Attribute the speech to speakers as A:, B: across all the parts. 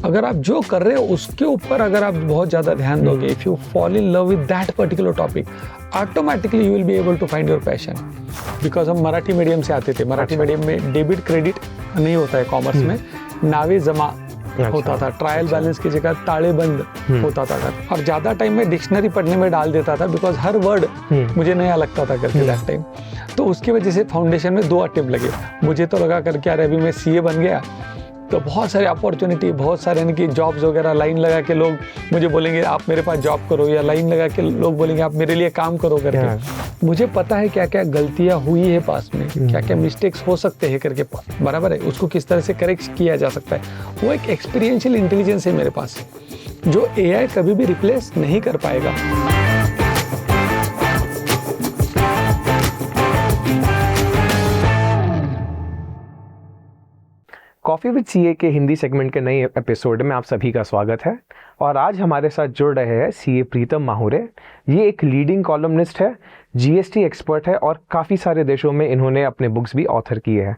A: अगर आप जो कर रहे हो उसके ऊपर अगर आप बहुत ज़्यादा ध्यान दोगे, if you fall in love with that particular topic, automatically you will be able to find your passion. Because हम मराठी मीडियम से आते थे, मराठी मीडियम में डेबिट क्रेडिट नहीं होता है कॉमर्स में, नावे जमा होता था, ट्रायल बैलेंस की जगह ताड़ेबंद होता था, और ज़्यादा टाइम मैं डिक्शनरी पढ़ने में डाल देता था बिकॉज हर वर्ड मुझे नया लगता था करके दैट टाइम। तो उसकी वजह से फाउंडेशन में 2 अटेम्प्ट लगे। मुझे तो लगा करके यार अभी मैं सीए बन गया तो बहुत सारे अपॉर्चुनिटी, बहुत सारे यानी कि जॉब्स वगैरह, लाइन लगा के लोग मुझे बोलेंगे आप मेरे पास जॉब करो, या लाइन लगा के लोग बोलेंगे आप मेरे लिए काम करो करके। मुझे पता है क्या क्या गलतियां हुई है पास में, क्या क्या मिस्टेक्स हो सकते हैं करके, बराबर है, उसको किस तरह से करेक्ट किया जा सकता है। वो एक एक्सपीरियंशियल इंटेलिजेंस है मेरे पास जो एआई कभी भी रिप्लेस नहीं कर पाएगा।
B: कॉफी विद सीए के हिंदी सेगमेंट के नए एपिसोड में आप सभी का स्वागत है। और आज हमारे साथ जुड़ रहे हैं सीए प्रीतम माहुरे। ये एक लीडिंग कॉलमनिस्ट है, जीएसटी एक्सपर्ट है और काफ़ी सारे देशों में इन्होंने अपने बुक्स भी ऑथर किए हैं।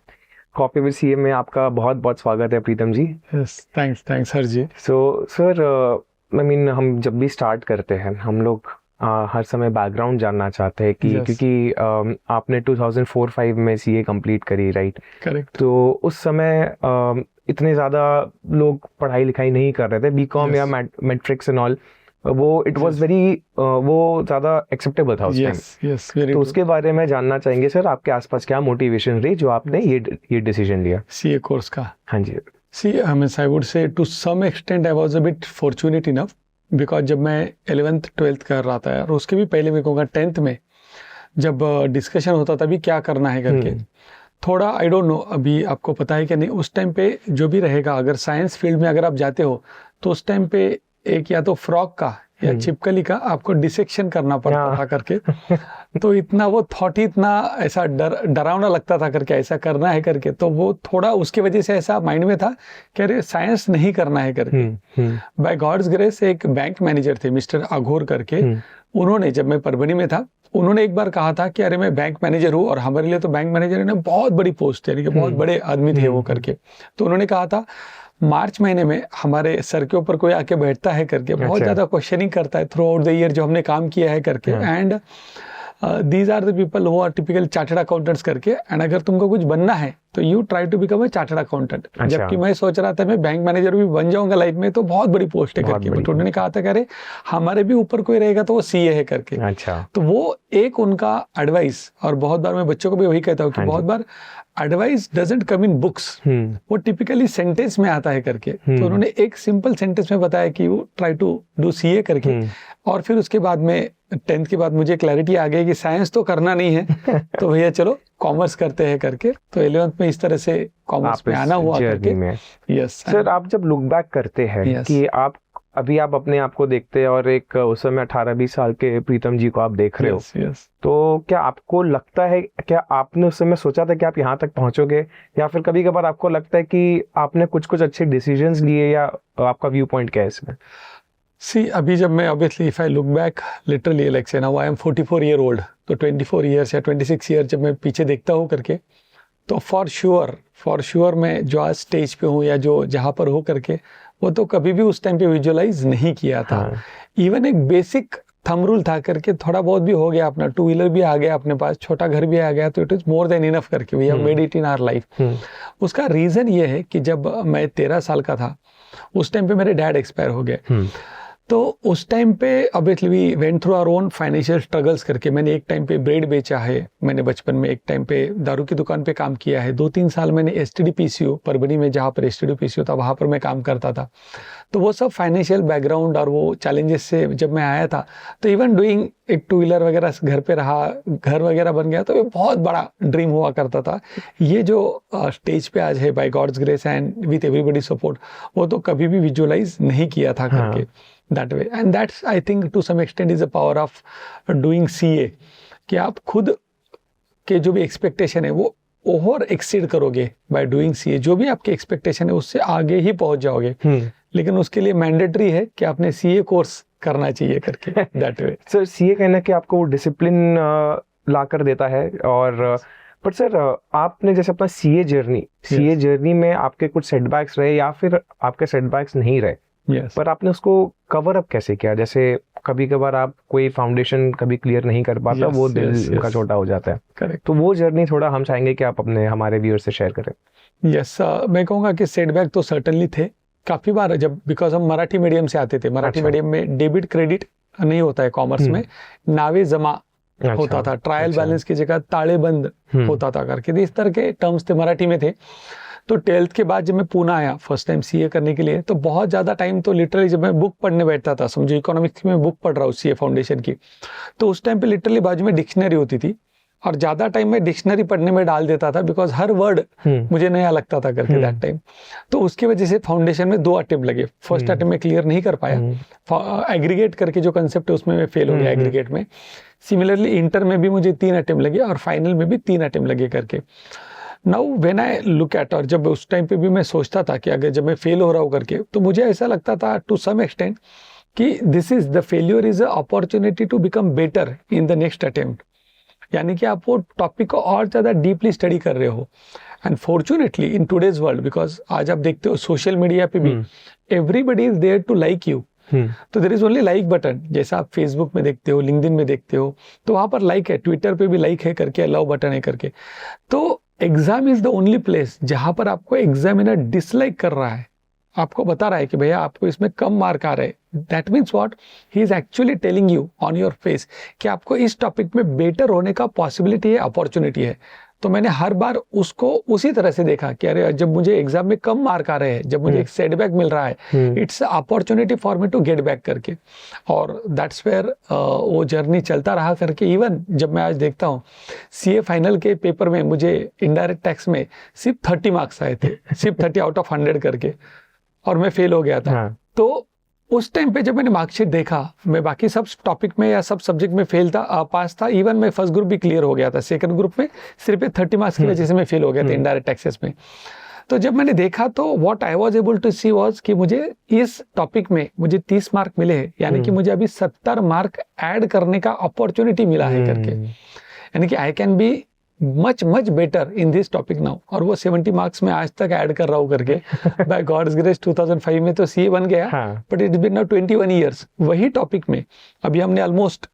B: कॉफी विद सीए में आपका बहुत बहुत स्वागत है प्रीतम जी।
A: थैंक्स हर जी।
B: सो सर, हम जब भी स्टार्ट करते हैं हम लोग हर समय बैकग्राउंड जानना चाहते हैं कि क्योंकि आपने 2004-05 में सीए कंप्लीट करी, राइट?
A: करेक्ट।
B: तो उस समय इतने ज़्यादा लोग पढ़ाई लिखाई नहीं कर रहे थे, बीकॉम या मैट्रिक्स एंड ऑल, वो इट वाज वेरी वो ज़्यादा एक्सेप्टेबल था उस टाइम। तो उसके बारे में जानना चाहेंगे सर, आपके आसपास क्या मोटिवेशन रही जो आपने ये डिसीजन लिया
A: सीए कोर्स का?
B: हाँ जी।
A: See I would say to some extent I was a bit fortunate enough, because जब मैं 11th 12th कर रहा था और उसके भी पहले मैं कहूँगा 10th में जब डिस्कशन होता था भी क्या करना है करके, थोड़ा आई डोंट नो अभी आपको पता है कि नहीं, उस टाइम पे जो भी रहेगा, अगर साइंस फील्ड में अगर आप जाते हो तो उस टाइम पे एक या तो फ्रॉग का या छिपकली का आपको डिसेक्शन करना पड़ता था करके। तो इतना वो थॉट ही इतना ऐसा डरावना लगता था करके, ऐसा करना है करके, तो वो थोड़ा उसकी वजह से ऐसा माइंड में था कि अरे साइंस नहीं करना है करके। बाय गॉड्स ग्रेस एक बैंक मैनेजर थे मिस्टर अघोर करके, उन्होंने, जब मैं परभनी में था, उन्होंने एक बार कहा था कि अरे मैं बैंक मैनेजर हूँ, और हमारे लिए तो बैंक मैनेजर है ना बहुत बड़ी पोस्ट है, यानी कि बहुत बड़े आदमी थे वो करके। तो उन्होंने कहा था मार्च महीने में हमारे सर के ऊपर कोई आके बैठता है करके, बहुत ज्यादा क्वेश्चनिंग करता है थ्रू आउट द ईयर जो हमने काम किया है करके, and these are the people who are typical chartered accountants करके, एंड अगर तुमको कुछ बनना है तो you try to become a chartered accountant. जबकि मैं सोच रहा था मैं बैंक मैनेजर भी बन जाऊंगा लाइफ में, तो बहुत बड़ी पोस्ट है करके, बट उन्होंने कहा था कि अरे हमारे भी ऊपर कोई रहेगा तो वो सीए है करके। तो वो एक उनका एडवाइस, और बहुत बार मैं बच्चों को भी वही कहता हूँ कि बहुत बार advice doesn't come in books, वो टिपिकली सेंटेंस में आता है करके। तो उन्होंने एक सिंपल सेंटेंस में बताया कि वो ट्राई टू डू सीए करके, और फिर उसके बाद में 10th के बाद मुझे क्लैरिटी आ गई कि साइंस तो करना नहीं है तो भैया चलो कॉमर्स करते हैं करके। तो 11th में इस तरह से कॉमर्स में आना हुआ करके। यस सर,
B: आप जब लुक बैक करते हैं कि आप अभी आप अपने आप को देखते हैं और एक उस समय 18-20 साल के प्रीतम जी को आप देख रहे हो, तो क्या आपको लगता है, क्या आपने उस समय सोचा था कि आप यहाँ तक पहुंचोगे, या फिर कभी कभार आपको लगता है कि आपने कुछ अच्छे डिसीजंस लिए, या आपका व्यू पॉइंट क्या है इसमें?
A: सी अभी जब मैं obviously if I look back literally like say now I am 44 year old, तो 24 ईयर्स या 26 ईयर जब मैं पीछे देखता हूँ करके, तो फॉर श्योर मैं जो आज स्टेज पे हूँ या जो जहाँ पर हो करके, वो तो कभी भी उस टाइम पे विजुअलाइज नहीं किया था। इवन एक बेसिक थंब रूल था करके, थोड़ा बहुत भी हो गया, अपना 2 व्हीलर भी आ गया अपने पास, छोटा घर भी आ गया, तो it is more than enough करके we have made it in our life. उसका रीजन ये है कि जब मैं 13 साल का था उस टाइम पे मेरे डैड एक्सपायर हो गए। तो उस टाइम पे obviously we went through our own financial struggles करके। मैंने एक टाइम पे ब्रेड बेचा है, मैंने बचपन में एक टाइम पे दारू की दुकान पे काम किया है, 2-3 साल मैंने एसटीडी पीसीओ परभनी में, जहाँ पर एसटीडी पीसीओ था वहाँ पर मैं काम करता था। तो वो सब फाइनेंशियल बैकग्राउंड और वो चैलेंजेस से जब मैं आया था, तो इवन डूइंग एक 2 व्हीलर वगैरह घर पे रहा, घर वगैरह बन गया, तो ये बहुत बड़ा ड्रीम हुआ करता था। ये जो स्टेज पे आज है by God's grace and with everybody support, वो तो कभी भी विजुअलाइज नहीं किया था करके that way, and that's I think to some extent is the power of doing CA, कि आप खुद के जो भी एक्सपेक्टेशन है वो ओवर एक्सीड करोगे बाय डूइंग सीए। जो भी आपके एक्सपेक्टेशन है उससे आगे ही पहुंच जाओगे, लेकिन उसके लिए मैंडेटरी है कि आपने सीए कोर्स करना चाहिए करके दैट वे।
B: सर सीए कहना कि आपको डिसिप्लिन ला कर देता है, और पर सर आपने जैसे अपना सीए जर्नी में आपके कुछ सेटबैक्स रहे या फिर आपके सेटबैक्स नहीं रहे, पर आपने उसको कवर अप कैसे किया? जैसे कभी कभार आप कोई फाउंडेशन कभी क्लियर नहीं कर पाता, वो दिल का छोटा हो जाता है।
A: करेक्ट।
B: तो वो जर्नी थोड़ा हम चाहेंगे कि आप अपने हमारे व्यूअर से शेयर करें।
A: यस, मैं कहूँगा कि सेटबैक तो सर्टनली थे काफ़ी बार, जब बिकॉज हम मराठी मीडियम से आते थे। मराठी मीडियम में डेबिट क्रेडिट नहीं होता है कॉमर्स में, नावे जमा होता था, ट्रायल बैलेंस की जगह ताड़ेबंद होता था करके, इस तरह के टर्म्स थे, मराठी में थे। तो 12th के बाद जब मैं पुणे आया फर्स्ट टाइम सीए करने के लिए, तो बहुत ज़्यादा टाइम तो लिटरली जब मैं बुक पढ़ने बैठता था, समझो इकोनॉमिक्स में बुक पढ़ रहा हूँ सीए फाउंडेशन की, तो उस टाइम पे लिटरली बाजू में डिक्शनरी होती थी और ज़्यादा टाइम मैं डिक्शनरी पढ़ने में डाल देता था, बिकॉज हर वर्ड मुझे नया लगता था करके दैट टाइम। तो उसकी वजह से फाउंडेशन में 2 अटेम्प्ट लगे। फर्स्ट अटेम्प्ट में क्लियर नहीं कर पाया, एग्रीगेट करके जो कंसेप्ट है उसमें मैं फेल हो गया एग्रीगेट में। सिमिलरली इंटर में भी मुझे 3 अटेम्प्ट लगे और फाइनल में भी 3 अटेम्प्ट लगे करके। Now when I look at, और जब उस टाइम पे भी मैं सोचता था कि अगर जब मैं फेल हो रहा हूँ करके, तो मुझे ऐसा लगता था टू सम एक्सटेंट कि this is the failure is a opportunity to become better in the next attempt. यानी कि आप वो टॉपिक को और ज़्यादा डीपली स्टडी कर रहे हो। And fortunately in today's world, because आज आप देखते हो सोशल मीडिया पे भी everybody is there to like you, तो there is only like button. जैसा आप फेसबुक में देखते हो, लिंक्डइन में देखते हो, तो वहां पर लाइक है, ट्विटर पे भी लाइक है करके, लव बटन है करके। तो exam is the only place जहां पर आपको एग्जामिनर डिसलाइक कर रहा है, आपको बता रहा है कि भैया आपको इसमें कम मार्क आ रहे हैं। That means what, he is actually telling you on your face कि आपको इस टॉपिक में बेटर होने का पॉसिबिलिटी है, अपॉर्चुनिटी है। तो मैंने हर बार उसको उसी तरह से देखा कि अरे जब मुझे एग्जाम में कम मार्क आ रहे हैं, जब मुझे एक सेटबैक मिल रहा है, it's opportunity for me to get back करके। और दैट्स वेयर वो जर्नी चलता रहा करके। इवन जब मैं आज देखता हूँ सीए फाइनल के पेपर में मुझे इनडायरेक्ट टैक्स में सिर्फ 30 मार्क्स आए थे, सिर्फ 30 आउट ऑफ 100 करके, और मैं फेल हो गया था। तो उस टाइम पे जब मैंने मार्कशीट देखा, मैं बाकी सब टॉपिक में या सब सब्जेक्ट में फेल था, पास था। इवन मैं फर्स्ट ग्रुप भी क्लियर हो गया था, सेकंड ग्रुप में सिर्फ 30 मार्क्स की वजह से मैं फेल हो गया था इनडायरेक्ट टैक्सेस में। तो जब मैंने देखा तो what I was able to see was कि मुझे इस टॉपिक में मुझे 30 मार्क मिले हैं, यानी कि मुझे अभी 70 मार्क ऐड करने का अपॉर्चुनिटी मिला है करके। यानी कि I can be much better in this topic now. और वो 70 मार्क्स में आज तक ऐड कर रहा हूँ करके बाय गॉड्स ग्रेस। 2005 में तो सीए बन गया, but it's been now 21 years वही टॉपिक में। अभी हमने ऑलमोस्ट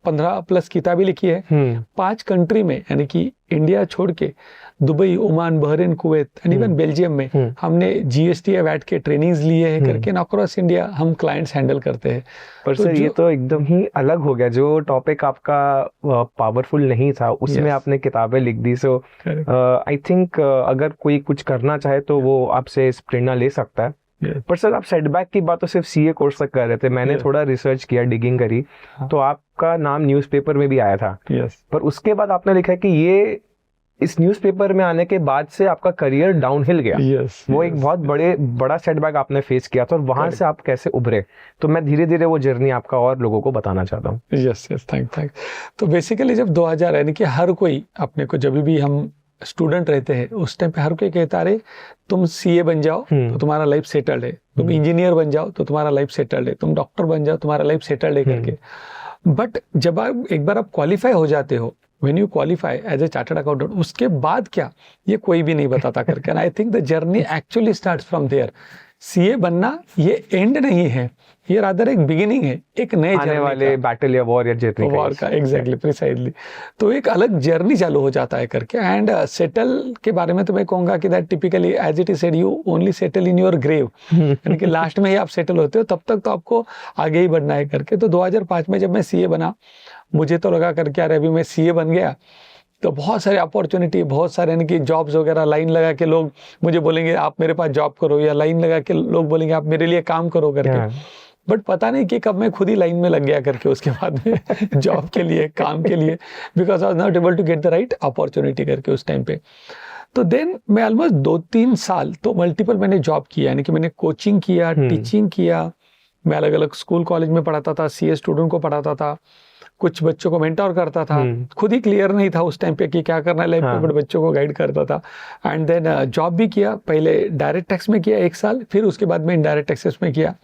A: 15+ किताबें लिखी है 5 कंट्री में, यानी कि इंडिया छोड़ के Dubai, Oman, Bahrain, Kuwait and even Belgium में हमने जीएसटी या वैट के ट्रेनिंग्स लिए हैं करके। अक्रॉस इंडिया हम क्लाइंट्स हैंडल करते हैं।
B: पर तो सर ये तो एकदम ही अलग हो गया, जो टॉपिक आपका पावरफुल नहीं था उसमें आपने किताबें लिख दी। सो आई थिंक अगर कोई कुछ करना चाहे तो वो आपसे प्रेरणा ले सकता है। पर सर आप सेटबैक की बात तो सिर्फ सीए कोर्स तक कर रहे थे, मैंने थोड़ा रिसर्च किया, डिगिंग करी, तो आपका नाम न्यूज़पेपर में भी आया था। पर उसके बाद आपने लिखा है कि ये इस न्यूज़पेपर में आने के बाद से आपका करियर डाउनहिल गया। वो एक बहुत बड़ा सेटबैक आपने फेस किया था, और वहां से आप कैसे उभरे, तो मैं धीरे धीरे वो जर्नी आपका और लोगों को बताना चाहता हूँ।
A: Yes thank. तो बेसिकली जब 2000 यानी कि हर कोई अपने को, जब भी हम स्टूडेंट रहते हैं उस टाइम पे हर कोई कहता रहे तुम सीए बन जाओ तो तुम्हारा लाइफ सेटल्ड है, तुम इंजीनियर बन जाओ तो तुम्हारा लाइफ सेटल्ड है, तुम डॉक्टर बन जाओ तुम्हारा लाइफ सेटल्ड है करके। बट जब आप एक बार आप क्वालिफाई हो जाते हो, when you qualify as a chartered accountant, उसके बाद क्या ये कोई भी नहीं बताता करके। I think the journey actually starts from there. CA बनना ये एंड नहीं है, ये रादर एक बिगिनिंग है, एक नए
B: आने वाले बैटल या वॉर या जीतने
A: का। Exactly, precisely. तो एक अलग जर्नी चालू हो जाता है करके। एंड सेटल के बारे में तो मैं कहूंगा कि that typically as it is said, you only settle in your grave, यानी कि लास्ट में ही आप सेटल होते हो, तब तक तो आपको आगे ही बढ़ना है करके। तो 2005 में जब मैं सीए बना, मुझे तो लगा करके यार अभी मैं सीए बन गया तो बहुत सारे अपॉर्चुनिटी, बहुत सारे यानी कि जॉब्स वगैरह, लाइन लगा के लोग मुझे बोलेंगे आप मेरे पास जॉब करो, या लाइन लगा के लोग बोलेंगे आप मेरे लिए काम करो करके। बट पता नहीं कि कब मैं खुद ही लाइन में लग गया करके उसके बाद में जॉब के लिए, काम के लिए, because I was not able to get the right opportunity करके उस टाइम पे। तो देन मैं ऑलमोस्ट 2-3 साल तो मल्टीपल मैंने जॉब किया, यानी कि मैंने कोचिंग किया, टीचिंग किया, मैं अलग अलग स्कूल कॉलेज में पढ़ाता था, सीए स्टूडेंट को पढ़ाता था, कुछ बच्चों को मेंटोर करता था। खुद ही क्लियर नहीं था उस टाइम पे कि क्या करना है लाइफ में, बट बच्चों को गाइड करता था। एंड देन जॉब भी किया, पहले डायरेक्ट टैक्स में किया 1 साल, फिर उसके बाद में इनडायरेक्ट टैक्सेस में किया,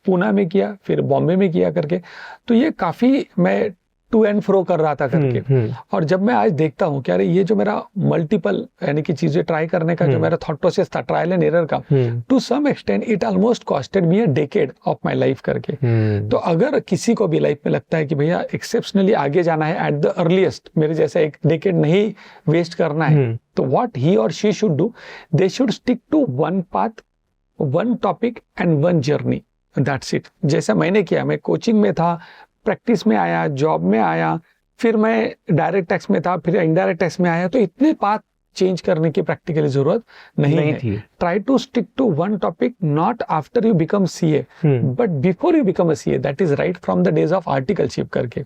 A: पूना में किया, फिर बॉम्बे में किया करके। तो ये काफ़ी मैं टू एंड फ्रो कर रहा था करके। और जब मैं आज देखता हूँ कि अरे ये जो मेरा मल्टीपल यानी कि चीजें ट्राई करने का जो मेरा थॉट प्रोसेस था, ट्रायल एंड एरर का, to some extent it almost costed me a decade of my life करके। तो अगर किसी को भी लाइफ में लगता है कि भैया एक्सेप्शनली आगे जाना है एट द अर्लीस्ट, मेरे जैसा एक डेकेड नहीं वेस्ट करना है, तो व्हाट ही और she should do, they should stick to one path, one topic and one journey, that's it. जैसा मैंने किया, मैं कोचिंग में था, प्रैक्टिस में आया, जॉब में आया, फिर मैं डायरेक्ट टैक्स में था, फिर इनडायरेक्ट टैक्स में आया, तो इतने पाथ चेंज करने की प्रैक्टिकली जरूरत नहीं थी। Try to stick to one topic, not after you become CA but before you become a CA, that is right from the days of articleship करके।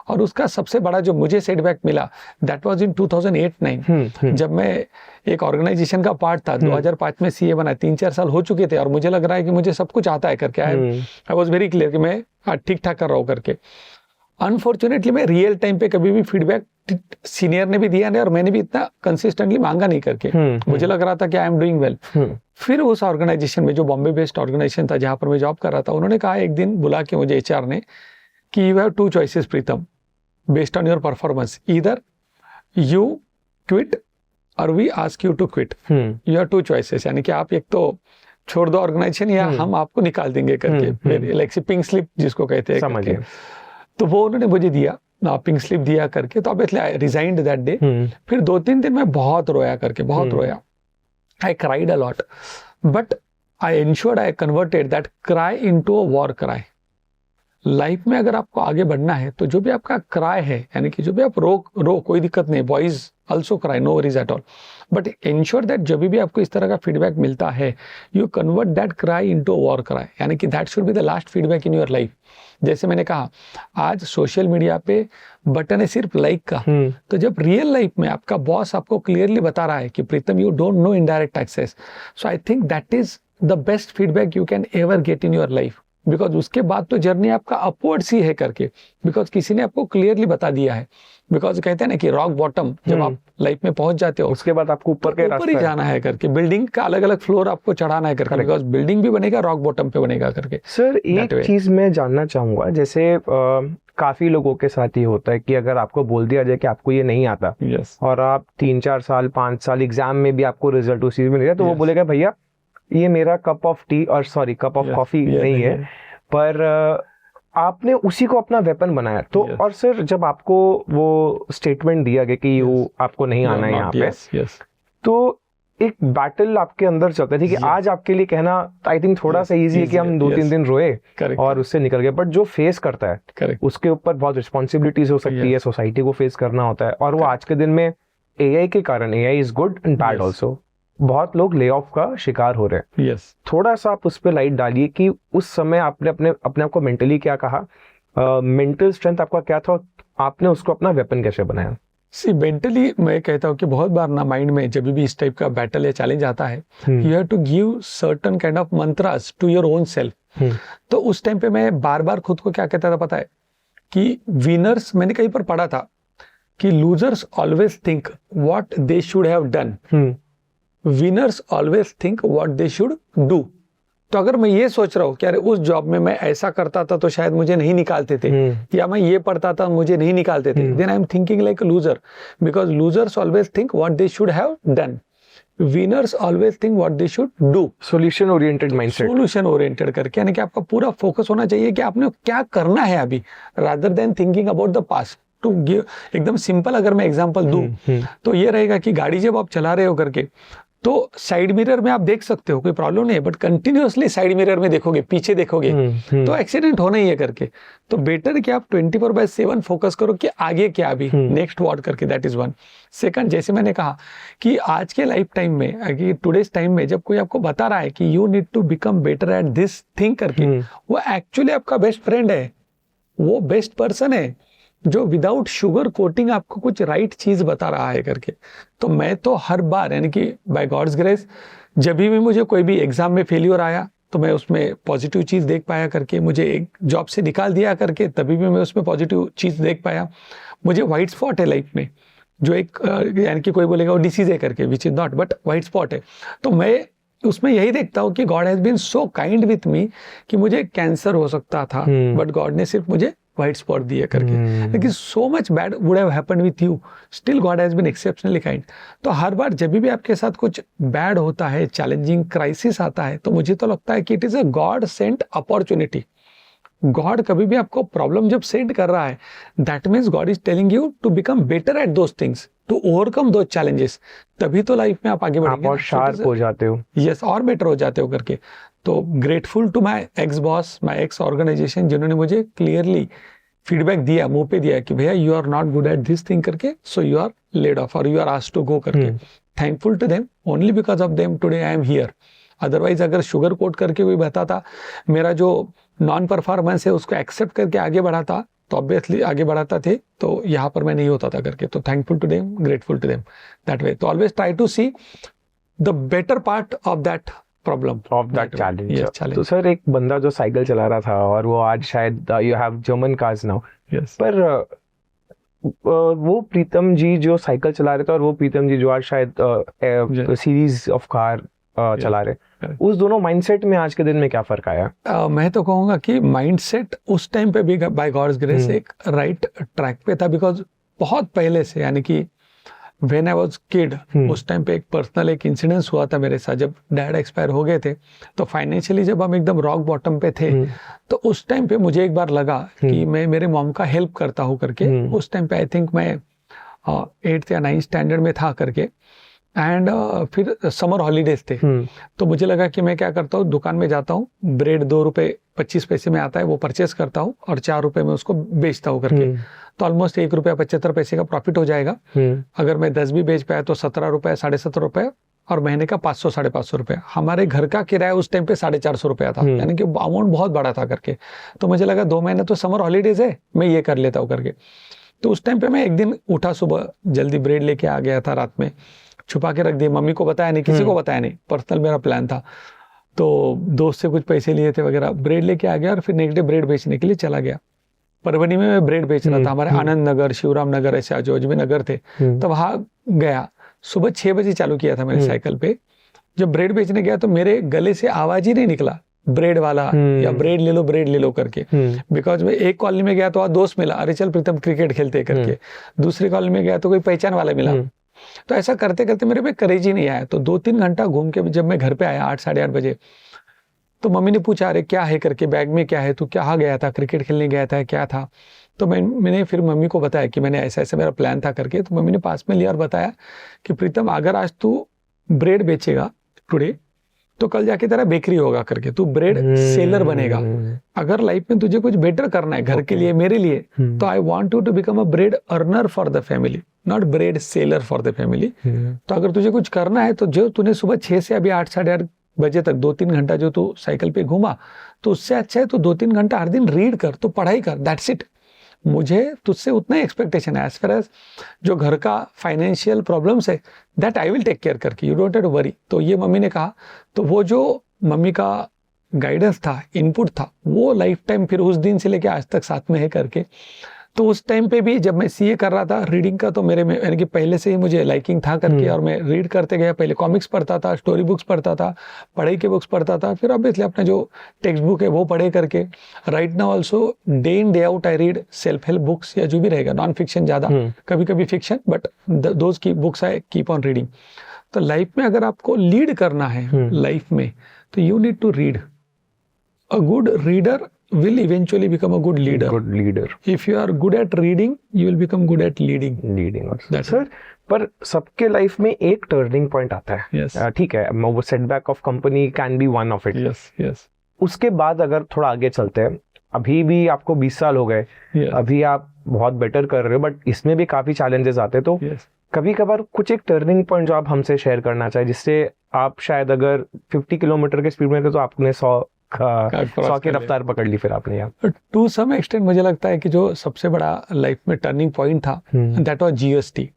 A: और उसका सबसे बड़ा जो मुझे सेटबैक मिला, दैट वाज इन 2008-9, जब मैं एक ऑर्गेनाइजेशन का पार्ट था। 2005 में सीए बना, 3-4 साल हो चुके थे और मुझे लग रहा है कि मुझे सब कुछ आता है करके। आई वाज वेरी क्लियर कि मैं ठीक ठाक कर रहा हूँ करके। अनफॉर्चुनेटली मैं रियल टाइम पे कभी भी फीडबैक सीनियर ने भी दिया नहीं और मैंने भी इतना कंसिस्टेंटली मांगा नहीं करके। मुझे लग रहा था कि आई एम डूइंग वेल। फिर उस ऑर्गेनाइजेशन में, जो बॉम्बे बेस्ड ऑर्गेनाइजेशन था जहां पर मैं जॉब कर रहा था, उन्होंने कहा एक दिन बुला के मुझे, एचआर ने, कि you have 2 choices Pritam based on your performance, either you quit और we ask you to quit, you have 2 choices, यानी कि आप एक तो छोड़ दो ऑर्गेनाइजेशन या हम आपको निकाल देंगे करके, लाइक पिंक स्लिप जिसको कहते हैं। तो वो उन्होंने मुझे दिया, पिंक स्लिप दिया करके। तो obviously I resigned that day. फिर 2-3 दिन मैं बहुत रोया करके, बहुत रोया। I cried a lot, but I ensured I converted that cry into a war cry. Life में अगर आपको आगे बढ़ना है तो जो भी आपका क्राई है, यानी कि जो भी आप रो कोई दिक्कत नहीं, boys also cry, no worries at all, but ensure that जब भी आपको इस तरह का फीडबैक मिलता है, you convert that cry into a war cry, यानी कि that should be the last feedback in your life. जैसे मैंने कहा, आज सोशल मीडिया पे बटन है सिर्फ लाइक का, तो जब रियल लाइफ में आपका बॉस आपको क्लियरली बता रहा है कि Pritam you don't know indirect taxes, so I think that is the best feedback you can ever get in your life. Because उसके बाद तो जर्नी आपका अपवर्ड्स ही है करके, बिकॉज किसी ने आपको क्लियरली बता दिया है। बिकॉज कहते हैं ना कि रॉक बॉटम, जब आप लाइफ में पहुंच जाते हो
B: उसके बाद आपको ऊपर
A: ही जाना है करके, बिल्डिंग का अलग अलग फ्लोर आपको चढ़ाना है करके, बिकॉज बिल्डिंग भी बनेगा, रॉक बॉटम पे बनेगा करके।
B: सर एक चीज मैं जानना चाहूंगा, जैसे काफी लोगों के साथ ये होता है कि अगर आपको बोल दिया जाए कि आपको ये नहीं आता, और आप 3-4 साल 5 साल एग्जाम में भी आपको रिजल्ट उसी में मिलेगा, तो वो बोलेगा भैया ये मेरा कप ऑफ टी और सॉरी कप ऑफ कॉफी नहीं है, पर आपने उसी को अपना वेपन बनाया। तो और सर जब आपको वो स्टेटमेंट दिया गया कि वो आपको नहीं आना है यहाँ पे, तो एक बैटल आपके अंदर चलता है कि आज आपके लिए कहना आई थिंक थोड़ा सा इजी है कि हम 2-3 दिन रोए और उससे निकल गए, बट जो फेस करता है उसके ऊपर बहुत रिस्पॉन्सिबिलिटीज हो सकती है, सोसाइटी को फेस करना होता है। और वो आज के दिन में एआई के कारण, AI is good and bad also, बहुत लोग ले ऑफ का शिकार हो रहे हैं। थोड़ा सा आप उस पर लाइट डालिए कि उस समय आपने अपने आप को मेंटली क्या कहा, मेंटल स्ट्रेंथ आपका क्या था, आपने उसको अपना वेपन कैसे बनाया?
A: सी मेंटली मैं कहता हूँ कि बहुत बार ना माइंड में जब भी इस टाइप का बैटल या चैलेंज आता है, you have to give certain kind of mantras to your own self. तो उस टाइम पे मैं बार बार खुद को क्या कहता था पता है, कि विनर्स, मैंने कहीं पर पढ़ा था कि losers always think what they should have done, winners always think what they should do. तो अगर मैं ये सोच रहा हूँ कि अरे उस जॉब में मैं ऐसा करता था तो शायद मुझे नहीं निकालते थे, या मैं ये पढ़ता था मुझे नहीं निकालते थे, then I am thinking like a loser, because losers always think what they should have done, winners always think what they should do.
B: Solution oriented mindset,
A: solution oriented करके, यानी कि आपका पूरा फोकस होना चाहिए कि आपने क्या करना है अभी, rather than thinking about the past. To give एकदम सिंपल अगर मैं एग्जांपल दूं तो ये रहेगा कि गाड़ी जब आप चला रहे हो करके, तो साइड मिरर में आप देख सकते हो, कोई प्रॉब्लम नहीं है, बट कंटिन्यूअसली साइड मिरर में देखोगे, पीछे देखोगे तो एक्सीडेंट होना ही है करके। तो बेटर है कि आप 24/7 फोकस करो कि आगे क्या अभी, नेक्स्ट व्हाट करके, दैट इज वन। सेकंड, जैसे मैंने कहा कि आज के लाइफ टाइम में, टुडेज टाइम में, जब कोई आपको बता रहा है कि you need to become better at this thing करके, वो एक्चुअली आपका बेस्ट फ्रेंड है, वो बेस्ट पर्सन है जो विदाउट शुगर कोटिंग आपको कुछ राइट चीज बता रहा है करके। तो मैं तो हर बार, यानी कि बाय गॉड्स ग्रेस, जब भी मुझे कोई भी एग्जाम में फेल्यूर आया तो मैं उसमें पॉजिटिव चीज देख पाया करके, मुझे एक जॉब से निकाल दिया करके तभी भी मैं उसमें पॉजिटिव चीज देख पाया। मुझे व्हाइट स्पॉट है लाइफ में, जो एक यानी कि कोई बोलेगा वो डिसीज है करके, which is not, but white spot है। तो मैं उसमें यही देखता हूँ कि God has been so kind with me कि मुझे कैंसर हो सकता था, बट गॉड ने सिर्फ मुझे व्हाइट स्पॉट दिए करके, लेकिन so much bad would have happened with you, still God has been exceptionally kind. तो हर बार जब भी आपके साथ कुछ बैड होता है, चैलेंजिंग क्राइसिस आता है, तो मुझे तो लगता है कि it is a God sent opportunity. God कभी भी आपको प्रॉब्लम जब सेंड कर रहा है, that means God is telling you to become better at those things, to overcome those challenges, तभी तो लाइफ में आप आगे बढ़ेंगे,
B: आप और शार्प हो जाते हो।
A: यस, और बेटर हो जाते हो करके। तो grateful to my ex boss, my ex organisation, जिन्होंने मुझे क्लियरली फीडबैक दिया, मुंह पे दिया कि भैया you are not good at this thing करके, so you are laid off और you are asked to go करके। Thankful to them, only because of them today I am here. Otherwise अगर शुगर कोट करके कोई बताता, मेरा जो non performance है उसको एक्सेप्ट करके आगे बढ़ाता, तो ऑब्वियसली आगे बढ़ाता थे, तो यहाँ पर मैं नहीं होता था करके। तो thankful to them, grateful to them, that way. तो always try to see the better part of that problem,
B: of that challenge. तो सर, एक बंदा जो साइकिल चला रहा था और वो आज शायद you have German cars now, पर वो प्रीतम जी जो साइकिल चला रहे थे और वो प्रीतम जी जो आज शायद सीरीज ऑफ कार चला रहे, उस दोनों माइंडसेट में आज के दिन में क्या फर्क आया?
A: मैं तो कहूँगा कि माइंडसेट उस टाइम पे भी बाय गॉड्स ग्रेस एक राइट ट्रैक पे था, बिकॉज बहुत पहले से, यानी कि व्हेन आई वाज किड, उस टाइम पे एक पर्सनल एक इंसिडेंस हुआ था मेरे साथ। जब डैड एक्सपायर हो गए थे, तो फाइनेंशियली जब हम एकदम रॉक बॉटम पे थे, तो उस टाइम पे मुझे एक बार लगा कि मैं मेरे मॉम का हेल्प करता हूँ करके। उस टाइम पे आई थिंक मैं 8th या 9th स्टैंडर्ड में था करके, एंड फिर समर हॉलीडेज थे, तो मुझे लगा कि मैं क्या करता हूँ, दुकान में जाता हूँ, ब्रेड 2 रुपए 25 पैसे में आता है, वो परचेस करता हूँ और 4 रुपए में उसको बेचता हूँ करके। तो ऑलमोस्ट 1 रुपया 75 पैसे का प्रॉफिट हो जाएगा। अगर मैं 10 भी बेच पाया तो 17 रुपए, 17.5 रुपए, और महीने का 500 550 रुपए। हमारे घर का किराया उस टाइम पे 450 रुपया था, यानी कि अमाउंट बहुत बड़ा था करके। तो मुझे लगा 2 महीने तो समर हॉलीडेज है, मैं ये कर लेता हूँ करके। तो उस टाइम पे मैं एक दिन उठा, सुबह जल्दी ब्रेड लेके आ गया था, रात में छुपा के रख दिया, मम्मी को बताया नहीं, किसी को बताया नहीं, पर्सनल मेरा प्लान था। तो दोस्त से कुछ पैसे लिए थे वगैरह, ब्रेड लेके आ गया और फिर नेक्स्ट डे ब्रेड बेचने के लिए चला गया। परवनी में मैं ब्रेड बेच रहा था, हमारे आनंद नगर, शिवराम नगर, ऐसे जो अजमेर नगर थे, तो वहां गया। सुबह 6 बजे चालू किया था मैंने साइकिल पे। जब ब्रेड बेचने गया तो मेरे गले से आवाज ही नहीं निकला ब्रेड वाला या ब्रेड ले लो करके। बिकॉज मैं एक कॉलोनी में गया तो वहाँ दोस्त मिला, अरे चल प्रीतम क्रिकेट खेलते करके। दूसरी कॉलोनी में गया तो कोई पहचान वाला मिला। तो ऐसा करते करते मेरे पे करेज ही नहीं आया। तो 2-3 घंटा घूम के जब मैं घर पे आया 8 साढ़े 8 बजे, तो मम्मी ने पूछा, अरे क्या है करके, बैग में क्या है, तू क्या गया था, क्रिकेट खेलने गया था, क्या था? तो मैंने फिर मम्मी को बताया कि मैंने ऐसा ऐसा मेरा प्लान था करके। तो मम्मी ने पास में लिया और बताया कि प्रीतम, अगर आज तू ब्रेड बेचेगा टुडे, तो कल जाके तेरा बेकरी होगा करके, तू ब्रेड सेलर बनेगा। अगर लाइफ में तुझे कुछ बेटर करना है घर के लिए, मेरे लिए, तो I want you to become a bread earner for the family, not bread seller for the family. तो अगर तुझे कुछ करना है, तो जो तूने सुबह 6 से अभी 8 साढ़े 8 बजे तक 2-3 घंटा जो तू साइकिल पे घूमा, तो उससे अच्छा है तो 2-3 घंटा हर दिन रीड कर, तो पढ़ाई कर, दैट्स इट। मुझे तुझसे उतना ही एक्सपेक्टेशन है। एज फार एज जो घर का फाइनेंशियल प्रॉब्लम्स है, that I will take care करके, you don't have to worry. तो ये मम्मी ने कहा। तो वो जो मम्मी का गाइडेंस था, इनपुट था, वो लाइफ टाइम फिर उस दिन से लेके आज तक साथ में है करके। तो उस टाइम पे भी जब मैं सीए कर रहा था, रीडिंग का तो मेरे में यानी कि पहले से ही मुझे लाइकिंग था करके, और मैं रीड करते गया। पहले कॉमिक्स पढ़ता था, स्टोरी बुक्स पढ़ता था, पढ़ाई के बुक्स पढ़ता था, फिर ऑब्वियसली अपना जो टेक्स्ट बुक है वो पढ़े करके। Right now also day in day out I read self help books या जो भी रहेगा, नॉन फिक्शन ज़्यादा, कभी कभी फिक्शन, बट दोज की books I keep on reading. तो लाइफ में अगर आपको लीड करना है लाइफ में, तो you need to read. A good reader will eventually become a good leader.
B: Good leader.
A: If you are good at reading, you will become good at leading.
B: Leading also. That's sir, पर सबके life में एक turning point आता है।
A: Yes.
B: ठीक है, वो setback of company can be one of it.
A: Yes, yes.
B: उसके बाद अगर थोड़ा आगे चलते हैं, अभी भी आपको 20 साल हो गए,
A: yes.
B: अभी आप बहुत बेटर कर रहे हो, बट इसमें भी काफी चैलेंजेस आते हैं। तो
A: yes.
B: कभी कभार कुछ एक टर्निंग पॉइंट जो आप हमसे शेयर करना चाहे, जिससे आप शायद अगर 50 किलोमीटर के स्पीड में थे तो आपने 100 की रफ्तार पकड़ ली फिर आपने यहाँ।
A: टू सम एक्सटेंट मुझे लगता है कि जो सबसे बड़ा लाइफ में टर्निंग पॉइंट था, दैट वाज जीएसटी।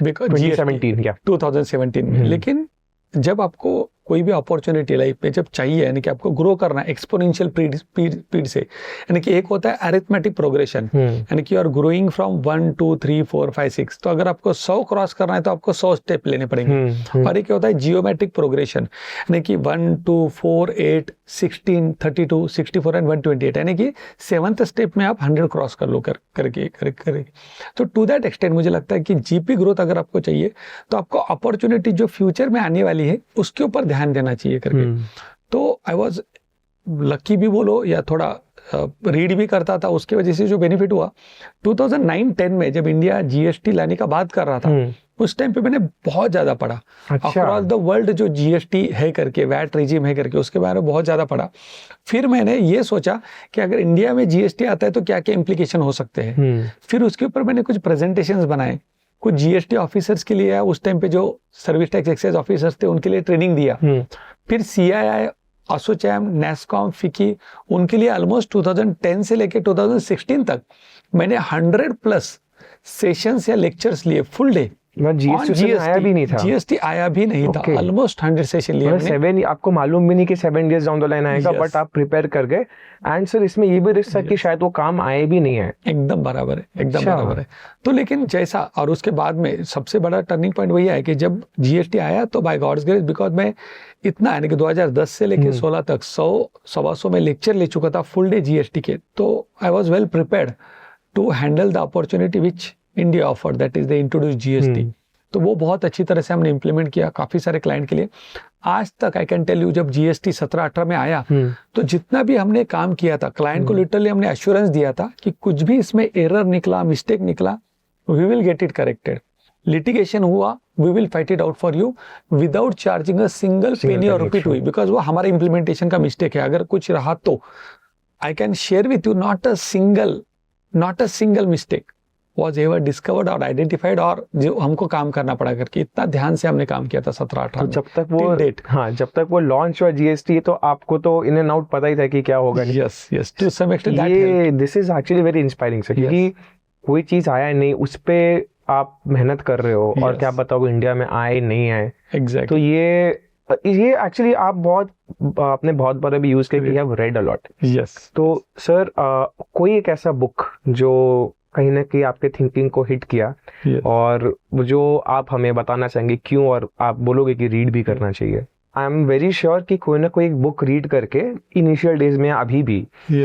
A: बिकॉज
B: 2017
A: में। लेकिन जब आपको कोई भी अपॉर्चुनिटी लाइफ में जब चाहिए, यानी कि आपको ग्रो करना है एक्सपोनेंशियल स्पीड से, यानी कि एक होता है अरिथमेटिक प्रोग्रेशन, यानी कि यू आर ग्रोइंग फ्रॉम 1 2 3 4 5 6, तो अगर आपको 100 क्रॉस करना है तो आपको 100 स्टेप लेने पड़ेंगे। और एक होता है जियोमेट्रिक प्रोग्रेशन, यानी कि 1 2 4 8 16 32 64 एंड 128, यानी कि 7th स्टेप में आप 100 क्रॉस कर लो करके। तो टू दैट एक्सटेंट मुझे लगता है कि जीपी ग्रोथ अगर आपको चाहिए तो आपको अपॉर्चुनिटी जो फ्यूचर में आने वाली है उसके ऊपर ध्यान देना चाहिए करके। तो आई वॉज लकी भी बोलो या थोड़ा रीड भी करता था, उसकी वजह से जो बेनिफिट हुआ 2009-10 में जब इंडिया जीएसटी लाने का बात कर रहा था, उस टाइम पे मैंने बहुत ज्यादा पढ़ा अक्रॉस द वर्ल्ड जो जीएसटी है करके, वैट रिजीम है करके, उसके बारे में बहुत ज्यादा पढ़ा। फिर मैंने ये सोचा कि अगर इंडिया में जीएसटी आता है तो क्या क्या इम्प्लीकेशन हो सकते हैं। फिर उसके ऊपर मैंने कुछ प्रेजेंटेशंस बनाए, कुछ जीएसटी ऑफिसर्स के लिए, उस टाइम पे जो सर्विस टैक्स एक्साइज ऑफिसर्स थे उनके लिए ट्रेनिंग दिया। फिर सीआईआई, एसोचैम, नेस्कॉम, फिकी, उनके लिए ऑलमोस्ट 2010 से लेके 2016 तक मैंने 100+ सेशंस या लेक्चर्स लिए फुल डे।
B: जीएसटी आया भी नहीं था,
A: जीएसटी आया भी नहीं था, ऑलमोस्ट 100 सेशन लिए।
B: 7 आपको मालूम भी नहीं कि 7 डेज डाउन द लाइन आएगा, बट आप प्रिपेयर कर गए। एंड सर इसमें ये भी रिस्क है कि शायद वो काम आए भी नहीं है।
A: एकदम बराबर है, एकदम बराबर है। तो लेकिन जैसा, और उसके बाद में सबसे बड़ा टर्निंग पॉइंट वही है कि जब जीएसटी आया तो बाय गॉड्स ग्रेस, बिकॉज मैं इतना, यानी कि 2010 से लेके 16 तक 100-125 में लेक्चर ले चुका था फुल डे जीएसटी के, तो I was well prepared to handle the opportunity which India offer, that is the introduce GST. तो वो बहुत अच्छी तरह से हमने इम्प्लीमेंट किया काफी सारे क्लाइंट के लिए। आज तक आई कैन टेल यू, जब जीएसटी 17-18 में आया तो जितना भी हमने काम किया था, क्लाइंट को लिटरली हमने एश्योरेंस दिया था कि कुछ भी इसमें एरर निकला, मिस्टेक निकला, we will get it corrected. Litigation हुआ, we will fight it out for you without charging a single penny और रुपी टू यू, बिकॉज वो हमारे इम्प्लीमेंटेशन का मिस्टेक है। अगर कुछ रहा तो I can share with you, not a single mistake was ever discovered और आइडेंटिफाइड, और जो हमको काम करना पड़ा करके इतना ध्यान से हमने काम किया था 17-18
B: में। जब तक वो जब तक वो लॉन्च हुआ जीएसटी, तो आपको तो इन एंड आउट पता ही था कि क्या होगा।
A: यस टू सम एक्सटेंट
B: ये this is actually very inspiring sir, क्योंकि कोई चीज आया नहीं, उस पे आप मेहनत कर रहे हो और क्या बताओ इंडिया में आए नहीं आए।
A: एग्जैक्ट।
B: तो ये एक्चुअली आपने बहुत बार भी यूज किया कि have read a lot.
A: Yes.
B: तो सर कोई एक ऐसा बुक जो कहीं ना कहीं आपके थिंकिंग को हिट किया, और जो आप हमें बताना चाहेंगे क्यों, और आप बोलोगे कि रीड भी करना चाहिए। आई एम वेरी श्योर कि कोई ना कोई एक बुक रीड करके इनिशियल डेज में अभी भी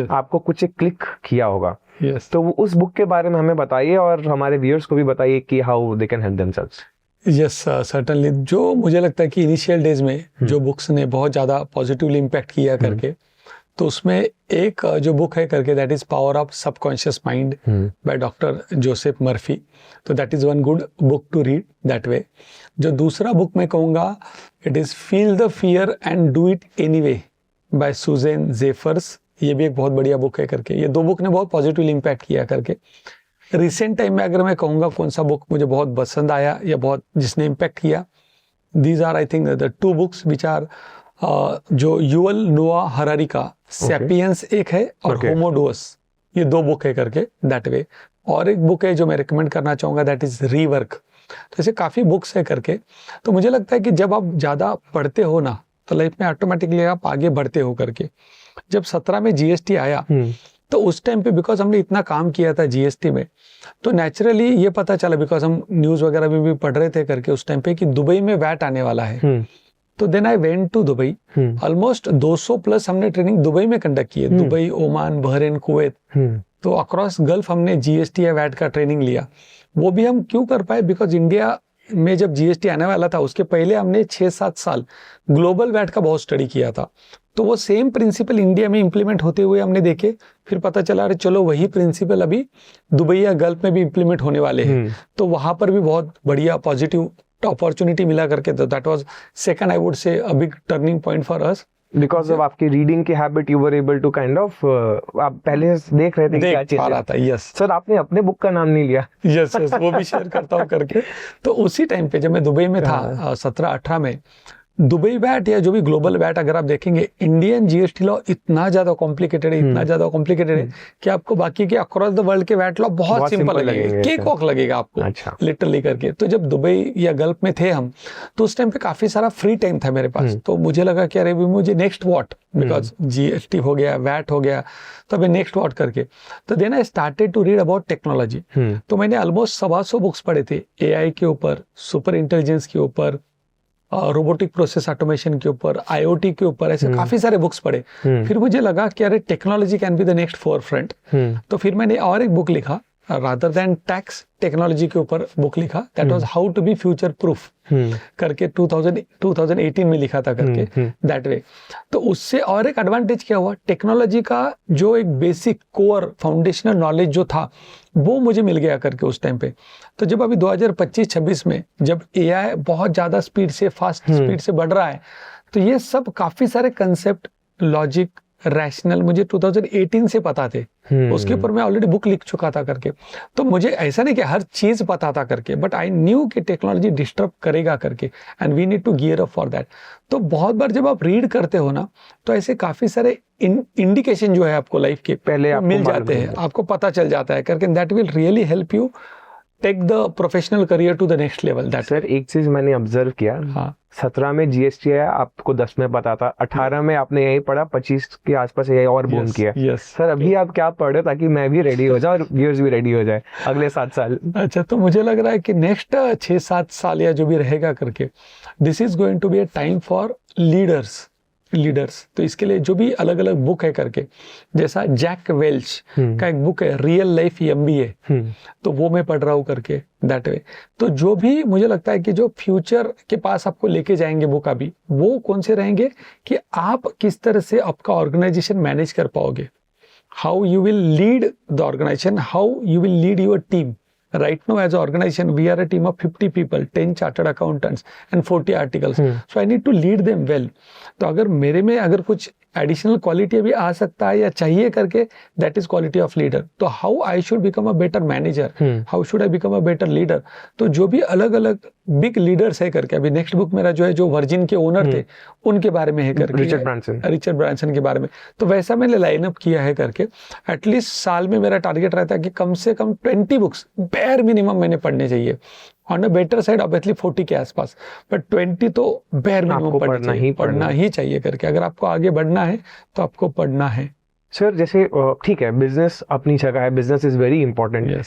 B: आपको कुछ एक क्लिक किया होगा। तो उस बुक के बारे में हमें बताइए और हमारे व्यूअर्स को भी बताइए कि how they can help themselves.
A: Yes certainly, जो मुझे लगता है कि इनिशियल डेज में जो बुक्स ने बहुत ज़्यादा पॉजिटिवली इम्पैक्ट किया करके, तो उसमें एक जो बुक है करके, that is power of subconscious mind by doctor Joseph Murphy. तो that is one good book to read that way. जो दूसरा बुक मैं कहूँगा, it is feel the fear and do it anyway by Susan Jeffers. ये भी एक बहुत बढ़िया बुक है करके। ये 2 बुक ने बहुत पॉजिटिवली इम्पैक्ट किया करके। रिसेंट टाइम में अगर मैं कहूँगा कौन सा बुक मुझे बहुत पसंद आया या बहुत जिसने इम्पैक्ट किया, these are I think the 2 books which are जो युवल नोआ हरारी का सैपियंस एक है और होमोडोस, ये 2 बुक है करके दैट वे। और एक बुक है जो मैं रिकमेंड करना चाहूँगा, दैट इज रीवर्क। तो ऐसे काफ़ी बुक्स है करके। तो मुझे लगता है कि जब आप ज़्यादा पढ़ते हो ना, तो लाइफ में ऑटोमेटिकली आप आगे बढ़ते हो करके। जब 17 में जीएसटी आया तो उस टाइम पे बिकॉज हमने इतना काम किया था जीएसटी में, तो नेचुरली ये पता चला, बिकॉज हम न्यूज़ वगैरह में भी पढ़ रहे थे करके उस टाइम पे कि दुबई में वैट आने वाला है। तो then I went to Dubai. Almost 200+ हमने ट्रेनिंग दुबई में कंडक्ट की है। दुबई, ओमान, बहरीन, कुवैत, तो अक्रॉस गल्फ हमने जीएसटी या वैट का ट्रेनिंग लिया। वो भी हम क्यों कर पाए, बिकॉज इंडिया में जब जीएसटी आने वाला था उसके पहले हमने 6-7 साल ग्लोबल वैट का बहुत स्टडी किया था। तो वो सेम प्रिंसिपल इंडिया में इम्प्लीमेंट होते हुए हमने देखे, फिर पता चला अरे चलो वही प्रिंसिपल अभी दुबई या गल्फ में भी इम्प्लीमेंट होने वाले हैं। तो वहां पर भी बहुत बढ़िया पॉजिटिव अपॉर्चुनिटी मिला करके। तो that was second I would say a big turning point for us.
B: Because of आपकी रीडिंग की habit you were able to kind of आप पहले देख रहे थे कि क्या चीज है।
A: यस
B: सर, आपने अपने बुक का नाम नहीं लिया।
A: यस वो भी शेयर करता हूँ करके। तो उसी टाइम पे जब मैं दुबई में था 17-18 में, दुबई वैट या जो भी ग्लोबल वैट अगर आप देखेंगे, इंडियन जीएसटी लॉ इतना ज्यादा कॉम्प्लिकेटेड है, इतना ज्यादा कॉम्प्लिकेटेड है कि आपको बाकी के अक्रॉस द वर्ल्ड के वैट लॉ बहुत सिंपल लगेंगे, केक वॉक लगेगा आपको।
B: अच्छा।
A: लिटरली करके। तो जब दुबई या गल्फ में थे हम, तो उस टाइम पे काफी सारा फ्री टाइम था मेरे पास, तो मुझे लगा कि अरे मुझे नेक्स्ट व्हाट, बिकॉज जीएसटी हो गया, वैट हो गया, तो अभी नेक्स्ट व्हाट करके। तो then I started to read about technology. तो मैंने ऑलमोस्ट 125 बुक्स पढ़े थे, एआई के ऊपर, सुपर इंटेलिजेंस के ऊपर, रोबोटिक प्रोसेस ऑटोमेशन के ऊपर, आईओटी के ऊपर, ऐसे काफी सारे बुक्स पढ़े। फिर मुझे लगा कि अरे technology can be the next forefront. तो फिर मैंने और एक बुक लिखा, रादर देन टैक्स, टेक्नोलॉजी के ऊपर बुक लिखा, that was how to be future proof करके 2018 में लिखा था करके, दैट वे। तो उससे और एक एडवांटेज क्या हुआ, टेक्नोलॉजी का जो एक बेसिक कोर फाउंडेशनल नॉलेज जो था वो मुझे मिल गया करके उस टाइम पे। तो जब अभी 2025-26 में जब एआई बहुत ज्यादा स्पीड से, फास्ट स्पीड से बढ़ रहा है, तो ये सब काफी सारे कंसेप्ट, लॉजिक, रैशनल मुझे 2018 से पता थे। उसके ऊपर मैं ऑलरेडी बुक लिख चुका था करके। तो मुझे ऐसा नहीं कि हर चीज पता था करके, बट आई न्यू कि टेक्नोलॉजी डिस्टर्ब करेगा करके, and we need to gear up for that. तो बहुत बार जब आप रीड करते हो ना, तो ऐसे काफी सारे इंडिकेशन जो है आपको लाइफ के पहले मिल जाते हैं, आपको पता चल जाता है करके, that will really help you take the professional career to the next level. That
B: sir एक चीज मैंने ऑब्जर्व किया,
A: हाँ,
B: 17 में जीएसटी आया, आपको 10 में पता था, 18 में आपने यही पढ़ा, 25 के आसपास यही और बूम किया। सर अभी आप क्या पढ़ रहे हो, ताकि मैं भी रेडी हो जाऊं और व्यूअर्स भी रेडी हो जाए अगले 7 साल?
A: अच्छा, तो मुझे लग रहा है कि नेक्स्ट 6-7 साल या जो भी रहेगा करके, this is going to be a time for leaders. तो इसके लिए जो भी अलग अलग बुक है करके, जैसा जैक वेल्च का एक बुक है, रियल लाइफ एमबीए, तो वो मैं पढ़ रहा हूँ करके, दैट वे। तो जो भी मुझे लगता है कि जो फ्यूचर के पास आपको लेके जाएंगे बुक, अभी वो कौन से रहेंगे कि आप किस तरह से आपका ऑर्गेनाइजेशन मैनेज कर पाओगे, how you will lead the organisation, how you will lead your team. Right now as an organization we are a team of 50 people, 10 chartered accountants and 40 articles, so I need to lead them well। तो अगर मेरे में अगर कुछ additional quality अभी आ सकता है या चाहिए करके, that is quality of leader. तो how I should become a better manager, how should I become a better leader. तो जो भी अलग अलग बिग लीडर्स है करके, अभी नेक्स्ट बुक मेरा जो है, जो वर्जिन के ओनर थे उनके बारे में है करके, रिचर्ड ब्रांसन के बारे में। तो वैसा मैंने लाइन अप किया है करके। एटलीस्ट साल में मेरा टारगेट रहता है कि कम से कम 20 बुक्स बेयर मिनिमम मैंने पढ़ने चाहिए। On a better side obviously 40 के आसपास, बट 20 तो बेयर मिनिमम पढ़ना ही चाहिए करके। अगर आपको आगे बढ़ना है तो आपको पढ़ना है।
B: सर जैसे ठीक है, बिजनेस अपनी जगह है, बिजनेस इज वेरी इंपॉर्टेंट।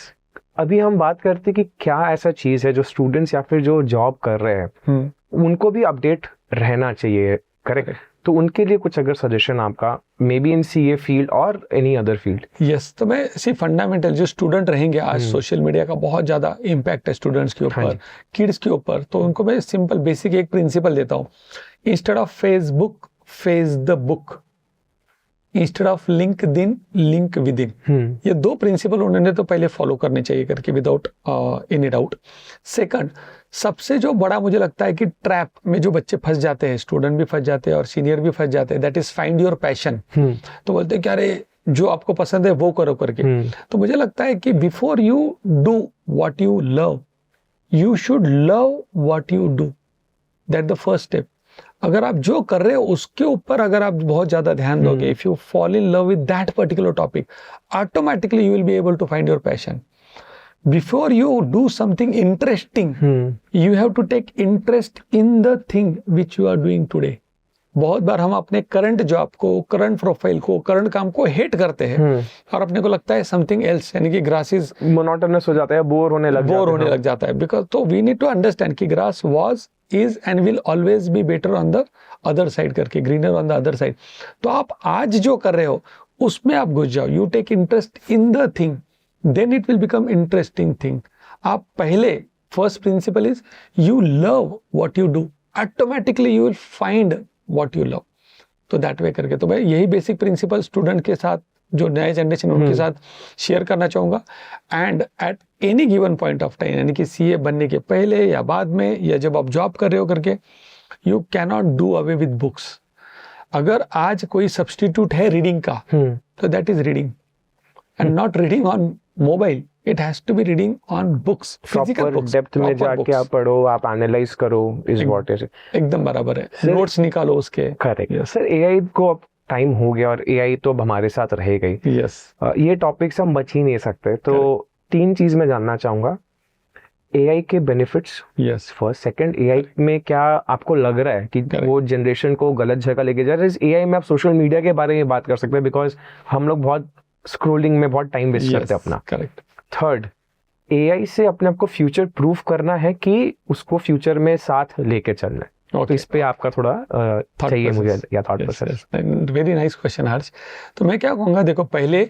B: अभी हम बात करते हैं कि क्या ऐसा चीज है जो स्टूडेंट्स या फिर जो जॉब कर रहे हैं उनको भी अपडेट रहना चाहिए, करेक्ट? तो उनके लिए कुछ अगर सजेशन आपका, may be in CA field और एनी अदर फील्ड।
A: यस, तो मैं सिर्फ फंडामेंटल जो स्टूडेंट रहेंगे, आज सोशल मीडिया का बहुत ज्यादा इम्पैक्ट है स्टूडेंट्स के ऊपर, किड्स के ऊपर। तो उनको मैं सिंपल बेसिक एक प्रिंसिपल देता हूँ, instead of Facebook face the book, instead of LinkedIn link with in. ये 2 प्रिंसिपल उन्होंने तो पहले फॉलो करने चाहिए करके, विदाउट एनी डाउट। सेकंड, सबसे जो बड़ा मुझे लगता है कि ट्रैप में जो बच्चे फंस जाते हैं, स्टूडेंट भी फंस जाते हैं और सीनियर भी फंस जाते हैं, that is find your passion. तो बोलते हैं कि अरे जो आपको पसंद है वो करो करके। तो मुझे लगता है कि before you do what you love, you should love what you do, that the first step. अगर आप जो कर रहे हो उसके ऊपर अगर आप बहुत ज्यादा ध्यान दोगे, if you fall in love with that particular topic, automatically you will be able to find your passion. Before you do something interesting, you have to take interest in the thing which you are doing today. बहुत बार हम अपने current job को, current profile को, current काम को hate करते हैं और अपने को लगता है समथिंग एल्स, यानी कि ग्रास इज
B: मोनोटोनस हो जाता है, बोर होने लग
A: जाता है। बिकॉज तो वी नीड टू अंडरस्टैंड कि grass was, is and will always be better on the other side करके, greener on the other side. तो आप आज जो कर रहे हो उसमें आप घुस जाओ, you take interest in the thing, then it will become interesting thing। आप पहले first principle is you love what you do, automatically you will find what you love। तो that way करके, तो मैं यही बेसिक प्रिंसिपल स्टूडेंट के साथ, जो नए जनरेशन उनके साथ शेयर करना चाहूंगा। And at any given point of time, यानी कि सीए बनने के पहले या बाद में या जब आप जॉब कर रहे हो करके, you cannot do away with books. अगर आज कोई सब्सटीट्यूट है रीडिंग का, तो that is reading, and not reading on mobile, it has to be reading on books, physical books,
B: depth में जाके आप पढ़ो, आप एनालाइज करो, इज व्हाट इज
A: एकदम बराबर है, नोट्स निकालो उसके।
B: Correct sir. एआई को अब टाइम हो गया और एआई तो अब हमारे साथ रहेगा ही।
A: यस,
B: ये टॉपिक से हम बच ही नहीं सकते। तो 3 चीज मैं जानना चाहूंगा, एआई के benefits,
A: yes,
B: first, second, AI में क्या आपको लग रहा है कि वो जनरेशन को गलत जगह लेके जा रहा है? एआई में आप सोशल मीडिया के बारे में बात कर सकते हैं, बिकॉज हम लोग बहुत स्क्रोलिंग में बहुत टाइम वेस्ट करते हैं अपना।
A: करेक्ट।
B: थर्ड, एआई से अपने आप को फ्यूचर प्रूफ करना है कि उसको फ्यूचर में साथ लेके चलना है। तो इस पे आपका थोड़ा चाहिए मुझे या thought process.
A: Very nice question Harsh. तो मैं क्या कहूँगा, देखो पहले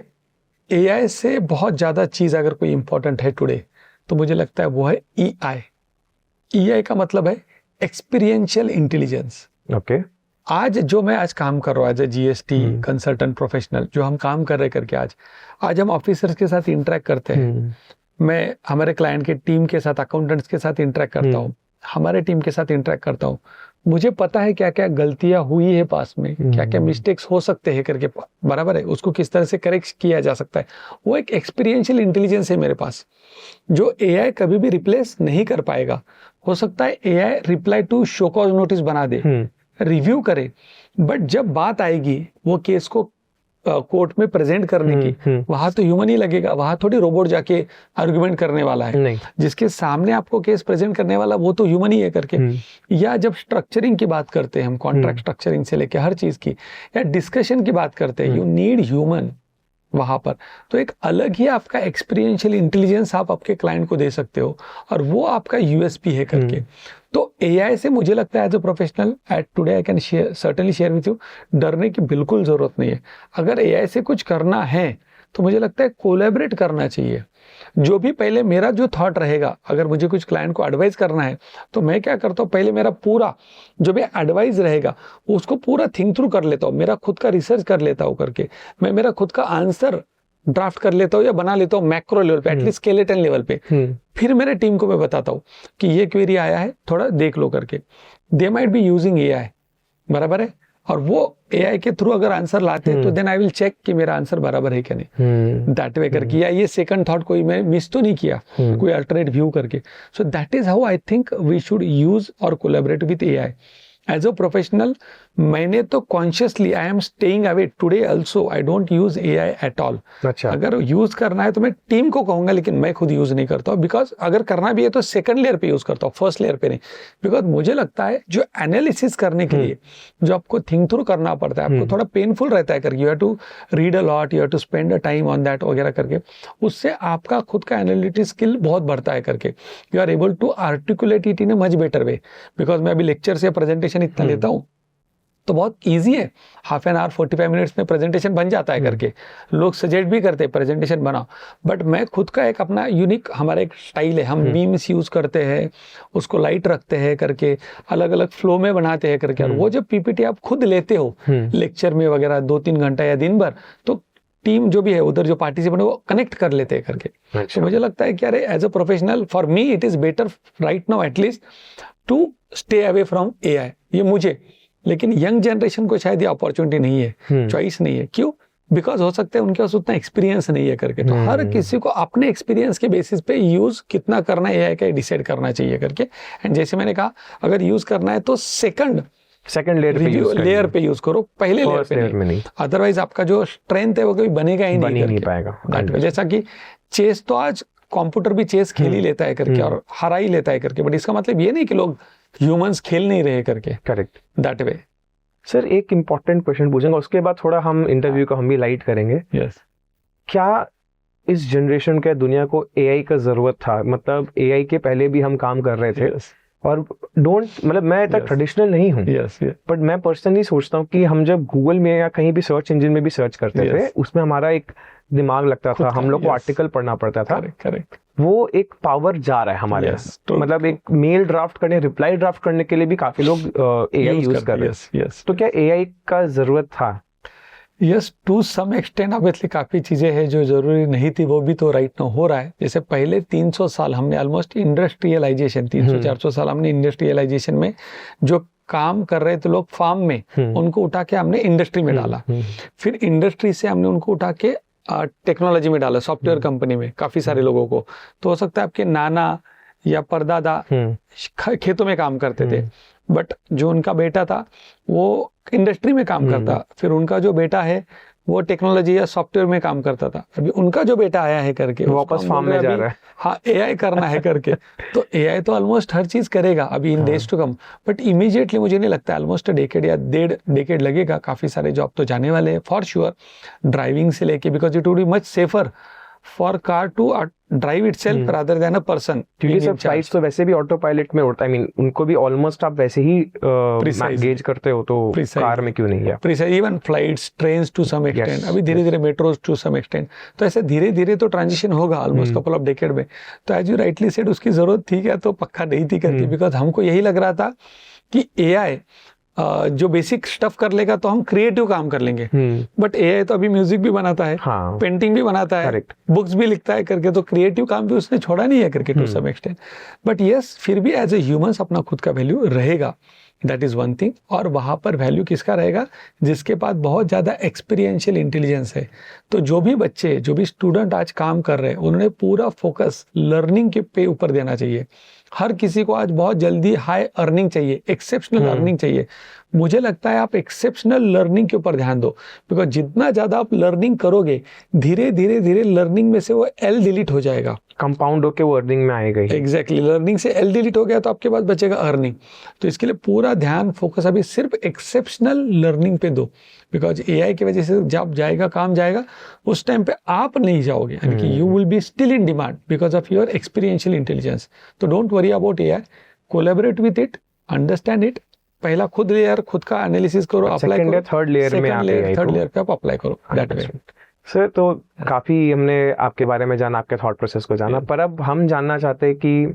A: एआई से बहुत ज़्यादा चीज़ अगर कोई इंपॉर्टेंट है टुडे, तो मुझे लगता है वो है ईआई। ईआई का मतलब है एक्सपीरियंशियल इंटेलिजेंस।
B: ओके।
A: आज जो मैं आज काम कर रहा हूँ as a GST consultant professional, जो हम काम कर रहे करके आज हम ऑफिसर्स के साथ इंटरेक्ट करते हैं। मैं हमारे क्लाइंट के टीम के साथ, अकाउंटेंट्स के साथ इंटरेक्ट करता हूँ, हमारे टीम के साथ इंटरेक्ट करता हूँ। मुझे पता है क्या क्या गलतियां हुई है पास में, क्या क्या मिस्टेक्स हो सकते हैं करके, बराबर है, उसको किस तरह से करेक्ट किया जा सकता है। वो एक एक्सपीरियंशियल इंटेलिजेंस है मेरे पास, जो एआई कभी भी रिप्लेस नहीं कर पाएगा। हो सकता है AI reply to show cause notice बना दे, रिव्यू करे, बट जब बात आएगी वो केस को कोर्ट में प्रेजेंट करने की, वहां तो ह्यूमन ही लगेगा, वहां थोड़ी रोबोट जाके आर्गुमेंट करने वाला है। नहीं। जिसके सामने आपको केस प्रेजेंट करने वाला वो तो ह्यूमन ही है करके। या जब स्ट्रक्चरिंग की बात करते हैं हम, कॉन्ट्रैक्ट स्ट्रक्चरिंग से लेके हर चीज की, या डिस्कशन की बात करते हैं, यू नीड ह्यूमन वहां पर। तो एक अलग ही आपका एक्सपीरियंशियल इंटेलिजेंस आप आपके क्लाइंट को दे सकते हो, और वो आपका यूएसपी है करके। तो एआई से मुझे लगता है as a professional at today I can certainly share with you, डरने की बिल्कुल जरूरत नहीं है। अगर एआई से कुछ करना है तो मुझे लगता है कोलैबोरेट करना चाहिए। जो भी पहले मेरा जो थॉट रहेगा, अगर मुझे कुछ क्लाइंट को एडवाइस करना है तो मैं क्या करता हूँ, पहले मेरा पूरा जो भी एडवाइस रहेगा उसको पूरा थिंक थ्रू कर लेता हूँ, मेरा खुद का रिसर्च कर लेता हूँ करके, मैं मेरा खुद का आंसर ड्राफ्ट कर लेता हूँ या बना लेता हूँ मैक्रो लेवल पे, एटलीस्ट स्केलेटन लेवल पे। फिर मेरे टीम को मैं बताता हूँ कि ये क्वेरी आया है, थोड़ा देख लो करके। They might be using AI, बराबर है, और वो एआई के थ्रू अगर आंसर लाते हैं तो देन आई विल चेक कि मेरा आंसर बराबर है क्या नहीं, दैट वे करके। या ये सेकंड थॉट कोई मैं मिस तो नहीं किया, कोई अल्टरनेट व्यू करके। So that is how I think we should use और collaborate with AI as a professional. मैंने तो consciously I am staying away today also, I don't use AI at all. अच्छा। अगर यूज करना है तो मैं टीम को कहूंगा, लेकिन मैं खुद यूज नहीं करता हूँ, बिकॉज अगर करना भी है तो सेकंड लेयर पे यूज करता हूँ, फर्स्ट लेयर पे नहीं। बिकॉज मुझे लगता है जो एनालिसिस करने के लिए जो आपको थिंक थ्रू करना पड़ता है, आपको थोड़ा पेनफुल रहता है करके, you have to read a lot, you have to spend a time on that वगैरह करके, उससे आपका खुद का एनालिटिक स्किल बहुत बढ़ता है करके। You are able to articulate it in a much better way. Because मैं अभी लेक्चर से प्रेजेंटेशन इतना लेता हूँ तो बहुत इजी है, हाफ एन आवर 45 मिनट्स में प्रेजेंटेशन बन जाता है करके। लोग सजेस्ट भी करते हैं प्रेजेंटेशन बनाओ, बट मैं खुद का एक अपना यूनिक, हमारा एक स्टाइल है, हम मीम्स यूज करते हैं, उसको लाइट रखते हैं करके, अलग अलग फ्लो में बनाते हैं करके। और वो जब पीपीटी आप खुद लेते हो लेक्चर में वगैरह 2-3 घंटा या दिन भर, तो टीम जो भी है उधर जो पार्टिसिपेंट है वो कनेक्ट कर लेते हैं करके। तो मुझे लगता है कि अरे as a professional for me it is better right now at least to stay away from AI, ये मुझे। लेकिन यंग जनरेशन को शायद ये अपॉर्चुनिटी नहीं है, चॉइस नहीं है। क्यों? बिकॉज हो सकता है उनके पास उतना एक्सपीरियंस नहीं है करके। तो हर किसी को अपने एक्सपीरियंस के बेसिस पे यूज कितना करना है एआई का डिसाइड करना चाहिए करके। एंड जैसे मैंने कहा, अगर यूज करना है तो सेकंड लेयर पे यूज करो, पहले लेयर पे नहीं। अदरवाइज आपका जो स्ट्रेंथ है वो कभी बनेगा ही नहीं पाएगा। जैसा कि चेस, तो आज कंप्यूटर भी चेस खेल ही लेता है करके और हरा ही लेता है करके, बट इसका मतलब ये नहीं कि लोग ह्यूमंस खेल नहीं रहे करके। Correct, that way.
B: सर एक इम्पॉर्टेंट क्वेश्चन पूछूंगा, उसके बाद थोड़ा हम इंटरव्यू को हम भी लाइट करेंगे।
A: यस।
B: क्या इस जनरेशन के दुनिया को एआई का जरूरत था? मतलब एआई के पहले भी हम काम कर रहे थे। और मतलब मैं इतना ट्रेडिशनल नहीं हूँ, बट मैं पर्सनली सोचता हूँ कि हम जब गूगल में या कहीं भी सर्च इंजन में भी सर्च करते थे, उसमें हमारा एक दिमाग लगता था, हम लोग को आर्टिकल पढ़ना पड़ता था।
A: करेक्ट।
B: वो एक पावर जा रहा है हमारे मतलब एक मेल ड्राफ्ट करने, रिप्लाई ड्राफ्ट करने के लिए भी काफी लोग एआई यूज कर रहे हैं। तो क्या एआई का जरूरत था?
A: Yes, to some extent. Obviously काफी चीजें हैं जो जरूरी नहीं थी, वो भी तो राइट नाउ हो रहा है। जैसे पहले 300 साल हमने ऑलमोस्ट इंडस्ट्रियलाइजेशन, 300-400 साल हमने इंडस्ट्रियलाइजेशन में जो काम कर रहे थे लोग फार्म में, उनको उठा के हमने इंडस्ट्री में डाला। फिर इंडस्ट्री से हमने उनको उठा के टेक्नोलॉजी में डाला, सॉफ्टवेयर कंपनी में काफी सारे लोगों को, तो हो सकता है आपके नाना या परदादा खेतों में काम करते थे, बट जो उनका बेटा था वो इंडस्ट्री में काम करता, फिर उनका जो बेटा है वो टेक्नोलॉजी या सॉफ्टवेयर में काम करता था, अभी उनका जो बेटा आया है करके
B: वापस फार्म में जा रहा है,
A: हाँ एआई करना है करके। तो एआई तो ऑलमोस्ट हर चीज करेगा अभी in days to come, but immediately मुझे नहीं लगता, ऑलमोस्ट डेकेड या 1.5 डेकेड लगेगा, काफी सारे जॉब तो जाने वाले हैं फॉर श्योर, ड्राइविंग से लेके, because it would be much safer for car to drive itself rather than a person,
B: क्योंकि सब फ्लाइट्स तो वैसे भी ऑटो पायलट में उड़ता है, आई मीन उनको भी ऑलमोस्ट आप वैसे ही गेज करते हो, तो कार में क्यों नहीं है precise,
A: even flights, trains to some extent, अभी धीरे धीरे मेट्रोज टू सम एक्सटेंट, तो ऐसे धीरे धीरे तो ट्रांजिशन होगा ऑलमोस्ट कपल ऑफ डेकेड में। तो एज यू राइटली सेड उसकी जरूरत थी क्या, तो पक्का नहीं थी करके, बिकॉज हमको यही लग रहा था कि एआई जो बेसिक स्टफ कर लेगा तो हम क्रिएटिव काम कर लेंगे, बट एआई तो अभी म्यूजिक भी बनाता है, पेंटिंग भी बनाता है, बुक्स भी लिखता है करके, तो क्रिएटिव काम भी उसने छोड़ा नहीं है करके to some extent. But yes, फिर भी एज ए ह्यूमंस अपना खुद का वैल्यू रहेगा, दैट इज वन थिंग। और वहां पर वैल्यू किसका रहेगा, जिसके पास बहुत ज्यादा एक्सपीरियंशियल इंटेलिजेंस है। तो जो भी बच्चे, जो भी स्टूडेंट आज काम कर रहे हैं, उन्होंने पूरा फोकस लर्निंग के पे ऊपर देना चाहिए। हर किसी को आज बहुत जल्दी हाई अर्निंग चाहिए, एक्सेप्शनल अर्निंग चाहिए। मुझे लगता है आप एक्सेप्शनल लर्निंग के ऊपर ध्यान दो, बिकॉज जितना ज्यादा आप लर्निंग करोगे, धीरे धीरे धीरे लर्निंग में से वो एल डिलीट हो जाएगा,
B: कंपाउंड होके वो अर्निंग में आएगा।
A: एग्जैक्टली, लर्निंग से एल डिलीट हो गया तो आपके पास बचेगा अर्निंग। तो इसके लिए पूरा ध्यान, फोकस अभी सिर्फ एक्सेप्शनल लर्निंग पे दो, बिकॉज एआई की वजह से जब जाएगा, काम जाएगा, उस टाइम पे आप नहीं जाओगे, यानी कि you will be still in demand because of your experiential intelligence. तो don't worry about AI, collaborate with it, understand it, पहला खुद लेयर, खुद का एनालिसिस करो, अप्लाई करो,
B: थर्ड लेयर में
A: थर्ड लेयर पे आप अप्लाई करो, दैट वे।
B: सर, तो काफी हमने आपके बारे में जाना, आपके थॉट प्रोसेस को जाना, पर अब हम जानना चाहते हैं कि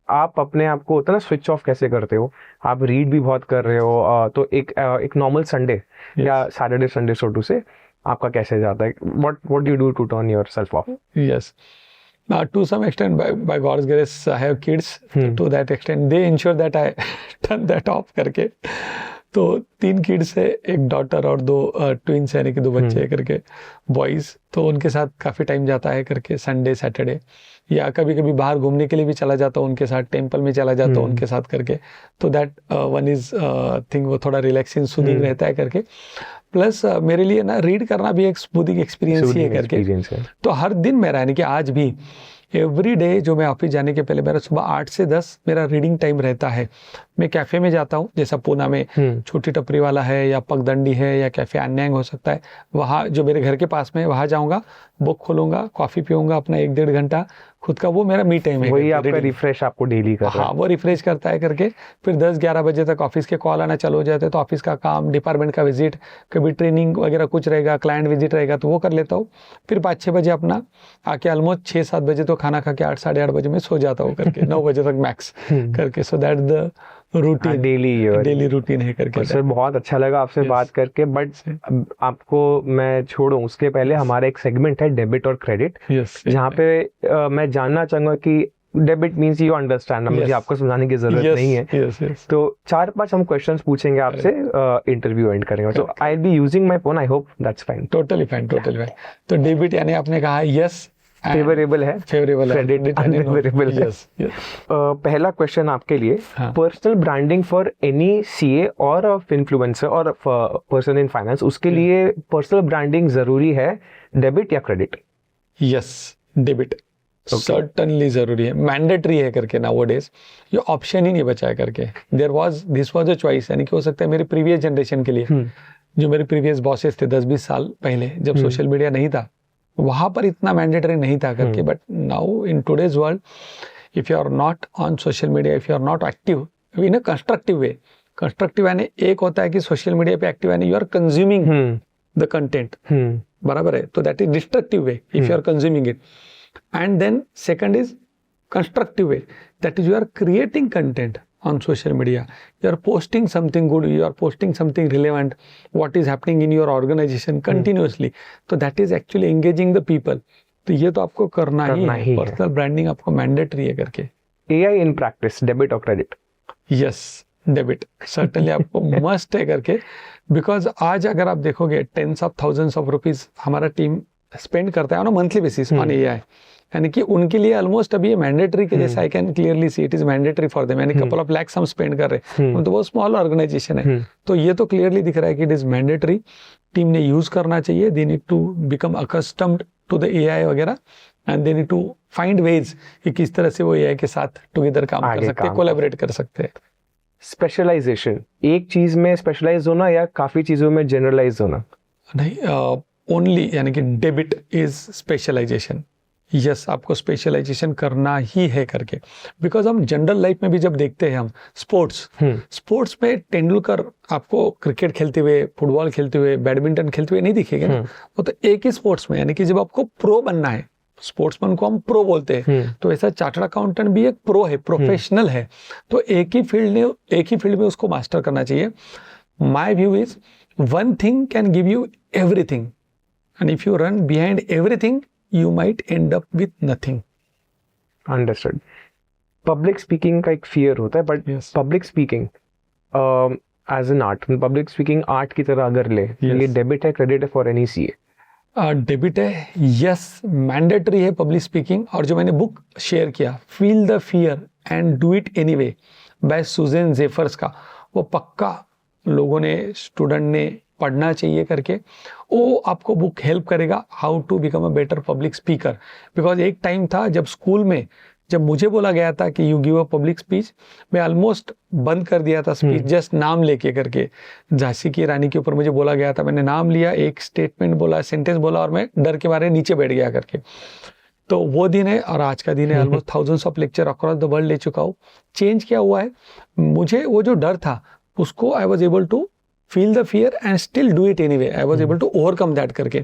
B: आप अपने आप को उतना स्विच ऑफ कैसे करते हो। आप रीड भी बहुत कर रहे हो, तो एक नॉर्मल संडे या Saturday Sunday so to say आपका कैसे जाता है? What you do to turn yourself off?
A: Yes, to some extent, by God's grace, I have kids. To that extent, they ensure that I turn that off करके। तो 3 kids है, एक daughter और 2 twins यानी कि 2 बच्चे है करके, बॉयज। तो उनके साथ काफ़ी टाइम जाता है करके, संडे सैटरडे, या कभी कभी बाहर घूमने के लिए भी चला जाता हूँ उनके साथ, टेम्पल में चला जाता हूँ उनके साथ करके। तो दैट वन इज थिंग, वो थोड़ा रिलैक्सिंग, सूदिंग रहता है करके। प्लस मेरे लिए ना रीड करना भी एक स्मूदिंग एक्सपीरियंस ही है करके। तो हर दिन मेरा, यानी कि आज भी एवरी डे, जो मैं ऑफिस जाने के पहले मेरा सुबह 8 से 10 मेरा रीडिंग टाइम रहता है। मैं कैफ़े में जाता हूँ, जैसा पूना में छोटी टपरी वाला है या पगदंडी है या कैफ़े अन्यांग हो सकता है, वहाँ जो मेरे घर के पास में है वहाँ जाऊँगा, बुक खोलूँगा, कॉफ़ी पीऊँगा अपना 1-1.5 घंटा खुद का, वो मेरा मी टाइम है।
B: वही आपका रिफ्रेश आपको डेली कर रहा है।
A: हाँ, वो रिफ्रेश करता है करके। फिर 10-11 बजे तक ऑफिस के कॉल आना चालू हो जाते हैं, तो ऑफिस का काम, डिपार्टमेंट का विजिट, कभी ट्रेनिंग वगैरह कुछ रहेगा, क्लाइंट विजिट रहेगा तो वो कर लेता हूँ। फिर 5-6 बजे अपना आके ऑलमोस्ट 6-7 बजे तो खाना खा के 8-8:30 बजे में सो जाता हूँ करके, 9 बजे तक मैक्स करके। So that the routine, daily routine है करके।
B: सर, बहुत अच्छा लगा आपसे बात करके, बट आपको मैं छोड़ूं उसके पहले हमारा एक सेगमेंट है डेबिट और क्रेडिट, जहाँ पे मैं जानना चाहूंगा कि डेबिट मीन्स यू अंडरस्टैंड, मुझे आपको समझाने की जरूरत नहीं है। तो 4-5 हम क्वेश्चंस पूछेंगे आपसे, इंटरव्यू एंड करेंगे। तो I will be using my phone, I hope that's fine.
A: Totally fine. तो डेबिट यानी आपने कहा यस,
B: फेवरेबल है,
A: क्रेडिट
B: अनफेवरेबल है। पहला क्वेश्चन आपके लिए, personal branding for any CA और इन्फ्लुएंसर और पर्सन इन फाइनेंस, उसके लिए पर्सनल ब्रांडिंग जरूरी है, डेबिट या क्रेडिट?
A: यस, डेबिट सर्टनली जरूरी है, मैंडेटरी है करके। नाउअडेज ये ऑप्शन ही नहीं बचा है करके। दिस वाज अ चॉइस, यानी कि हो सकता है मेरे प्रीवियस जनरेशन के लिए, जो मेरे प्रीवियस बॉसेस थे 10-20 साल पहले, जब सोशल मीडिया नहीं था, वहां पर इतना मैंडेटरी नहीं था करके। But now in today's world, if you are not on social media, if you are not active in a constructive way, constructive यानी एक होता है कि सोशल मीडिया पे एक्टिव यानी you are consuming the content, बराबर है, तो that is destructive way if you are consuming it. And then second is constructive way, that is you are creating content on social media, you are posting something good, you are posting something relevant, what is happening in your organization continuously, so that is actually engaging the people. तो ये तो आपको करना ही है, personal branding आपको mandatory है करके।
B: AI in practice, debit और क्रेडिट?
A: यस, डेबिट सर्टनली आपको मस्ट है करके, बिकॉज आज अगर आप देखोगे 10s of thousands of rupees हमारा टीम स्पेंड करता है on a monthly basis on AI, यानी कि उनके लिए ऑलमोस्ट अभी ये मैंडेटरी के जैसा, I can clearly see it is mandatory for them, यानी कपल ऑफ लैक्स हम स्पेंड कर रहे हैं, तो वो स्मॉल ऑर्गेनाइजेशन है, तो ये तो क्लियरली दिख रहा है कि इट इज मैंडेटरी, टीम ने यूज करना चाहिए, they need to become accustomed to the AI वगैरह, and they need to find ways कि किस तरह से वो एआई के साथ टुगेदर काम कर सकते हैं, कोलैबोरेट कर सकते हैं।
B: स्पेशलाइजेशन, एक चीज में स्पेशलाइज होना या काफी चीजों में जनरलाइज होना?
A: नहीं, ओनली यानी कि डेबिट इज स्पेशलाइजेशन। यस, आपको स्पेशलाइजेशन करना ही है करके, बिकॉज हम जनरल लाइफ में भी जब देखते हैं हम स्पोर्ट्स में तेंदुलकर आपको क्रिकेट खेलते हुए, फुटबॉल खेलते हुए, बैडमिंटन खेलते हुए नहीं दिखेगा ना, वो तो एक ही स्पोर्ट्स में, यानी कि जब आपको प्रो बनना है, स्पोर्ट्समैन को हम प्रो बोलते हैं, तो ऐसा चार्टर्ड अकाउंटेंट भी एक प्रो है, प्रोफेशनल है, तो एक ही फील्ड में उसको मास्टर करना चाहिए। My view is one thing can give you everything, and if you run behind everything you might end up with nothing.
B: Understood. Public speaking का एक fear होता है, but yes. Public speaking as an art, public speaking art की तरह अगर ले, yes. ये debit है, credit है for any CA?
A: डेबिट है, यस, मैंडेटरी है पब्लिक स्पीकिंग। और जो मैंने बुक शेयर किया, feel the fear and do it anyway by Susan Jeffers का, वो पक्का लोगों ने, स्टूडेंट ने पढ़ना चाहिए करके, वो आपको बुक हेल्प करेगा how to become a better public speaker. Because एक टाइम था जब स्कूल में जब मुझे बोला गया था कि you give a public speech, मैं ऑलमोस्ट बंद कर दिया था स्पीच, जस्ट नाम लेके करके। झांसी की रानी के ऊपर मुझे बोला गया था, मैंने नाम लिया, एक स्टेटमेंट बोला, सेंटेंस बोला, और मैं डर के मारे नीचे बैठ गया करके। तो वो दिन है और आज का दिन है, almost thousands of lecture across the world ले चुका हूँ। चेंज क्या हुआ है, मुझे वो जो डर था उसको I was able to feel the fear and still do it anyway, I was able to overcome that करके।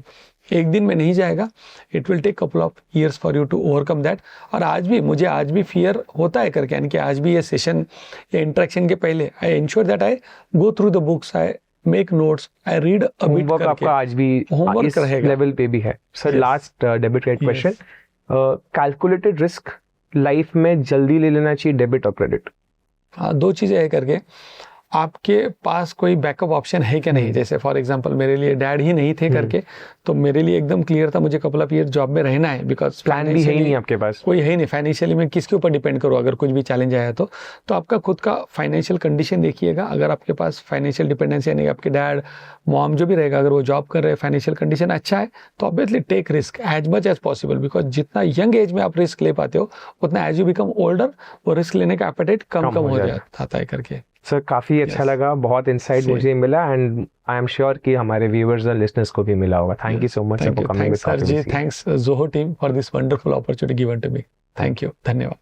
A: एक दिन में नहीं जाएगा, it will take couple of years for you to overcome that. और आज भी फियर होता है करके, यानी कि आज भी ये सेशन या इंटरेक्शन के पहले I ensure that I go through the books, I make notes, I read a bit करके।
B: आपका आज भी
A: होमवर्क रहेगा,
B: लेवल पे भी है। Sir last debit rate question, calculated risk life में जल्दी ले लेना चाहिए, डेबिट और क्रेडिट?
A: हाँ, दो चीजें है करके, आपके पास कोई बैकअप ऑप्शन है क्या नहीं। जैसे फॉर एग्जांपल मेरे लिए डैड ही नहीं थे करके, तो मेरे लिए एकदम क्लियर था मुझे कपल ऑफ ईयर जॉब में रहना है, बिकॉज
B: प्लान भी है ही नहीं आपके पास,
A: कोई है ही नहीं फाइनेंशियली। मैं किसके ऊपर डिपेंड करूँ अगर कुछ भी चैलेंज आया तो आपका खुद का फाइनेंशियल कंडीशन देखिएगा। अगर आपके पास फाइनेंशियल डिपेंडेंसी यानी आपके डैड मॉम जो भी रहेगा, अगर वो जॉब कर रहे हैं, फाइनेंशियल कंडीशन अच्छा है, तो obviously take risk as much as possible, because जितना यंग एज में आप रिस्क ले पाते हो उतना एज यू बिकम ओल्डर वो रिस्क लेने का एपेटाइट कम हो जाता है करके।
B: सर काफ़ी अच्छा लगा, बहुत इंसाइट मुझे मिला, एंड आई एम श्योर कि हमारे व्यूअर्स और लिसनर्स को भी मिला होगा। Thank you so much for coming with
A: sir ji, thanks Zoho team for this wonderful opportunity given to me. Thank you, धन्यवाद।